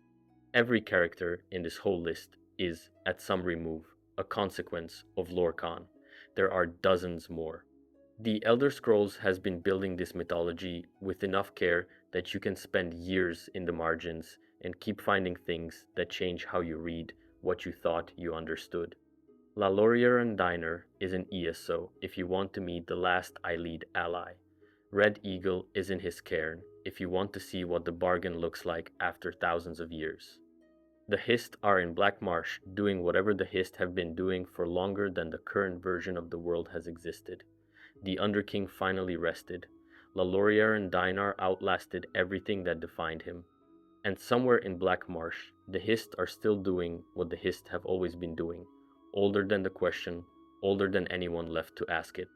Every character in this whole list is, at some remove, a consequence of Lorkhan. There are dozens more. The Elder Scrolls has been building this mythology with enough care that you can spend years in the margins and keep finding things that change how you read what you thought you understood. Laloriaran Dynar is an ESO if you want to meet the last Eilid ally. Red Eagle is in his cairn if you want to see what the bargain looks like after thousands of years. The Hist are in Black Marsh doing whatever the Hist have been doing for longer than the current version of the world has existed. The Underking finally rested. Laloriaran Dynar outlasted everything that defined him. And somewhere in Black Marsh, the Hist are still doing what the Hist have always been doing, older than the question, older than anyone left to ask it.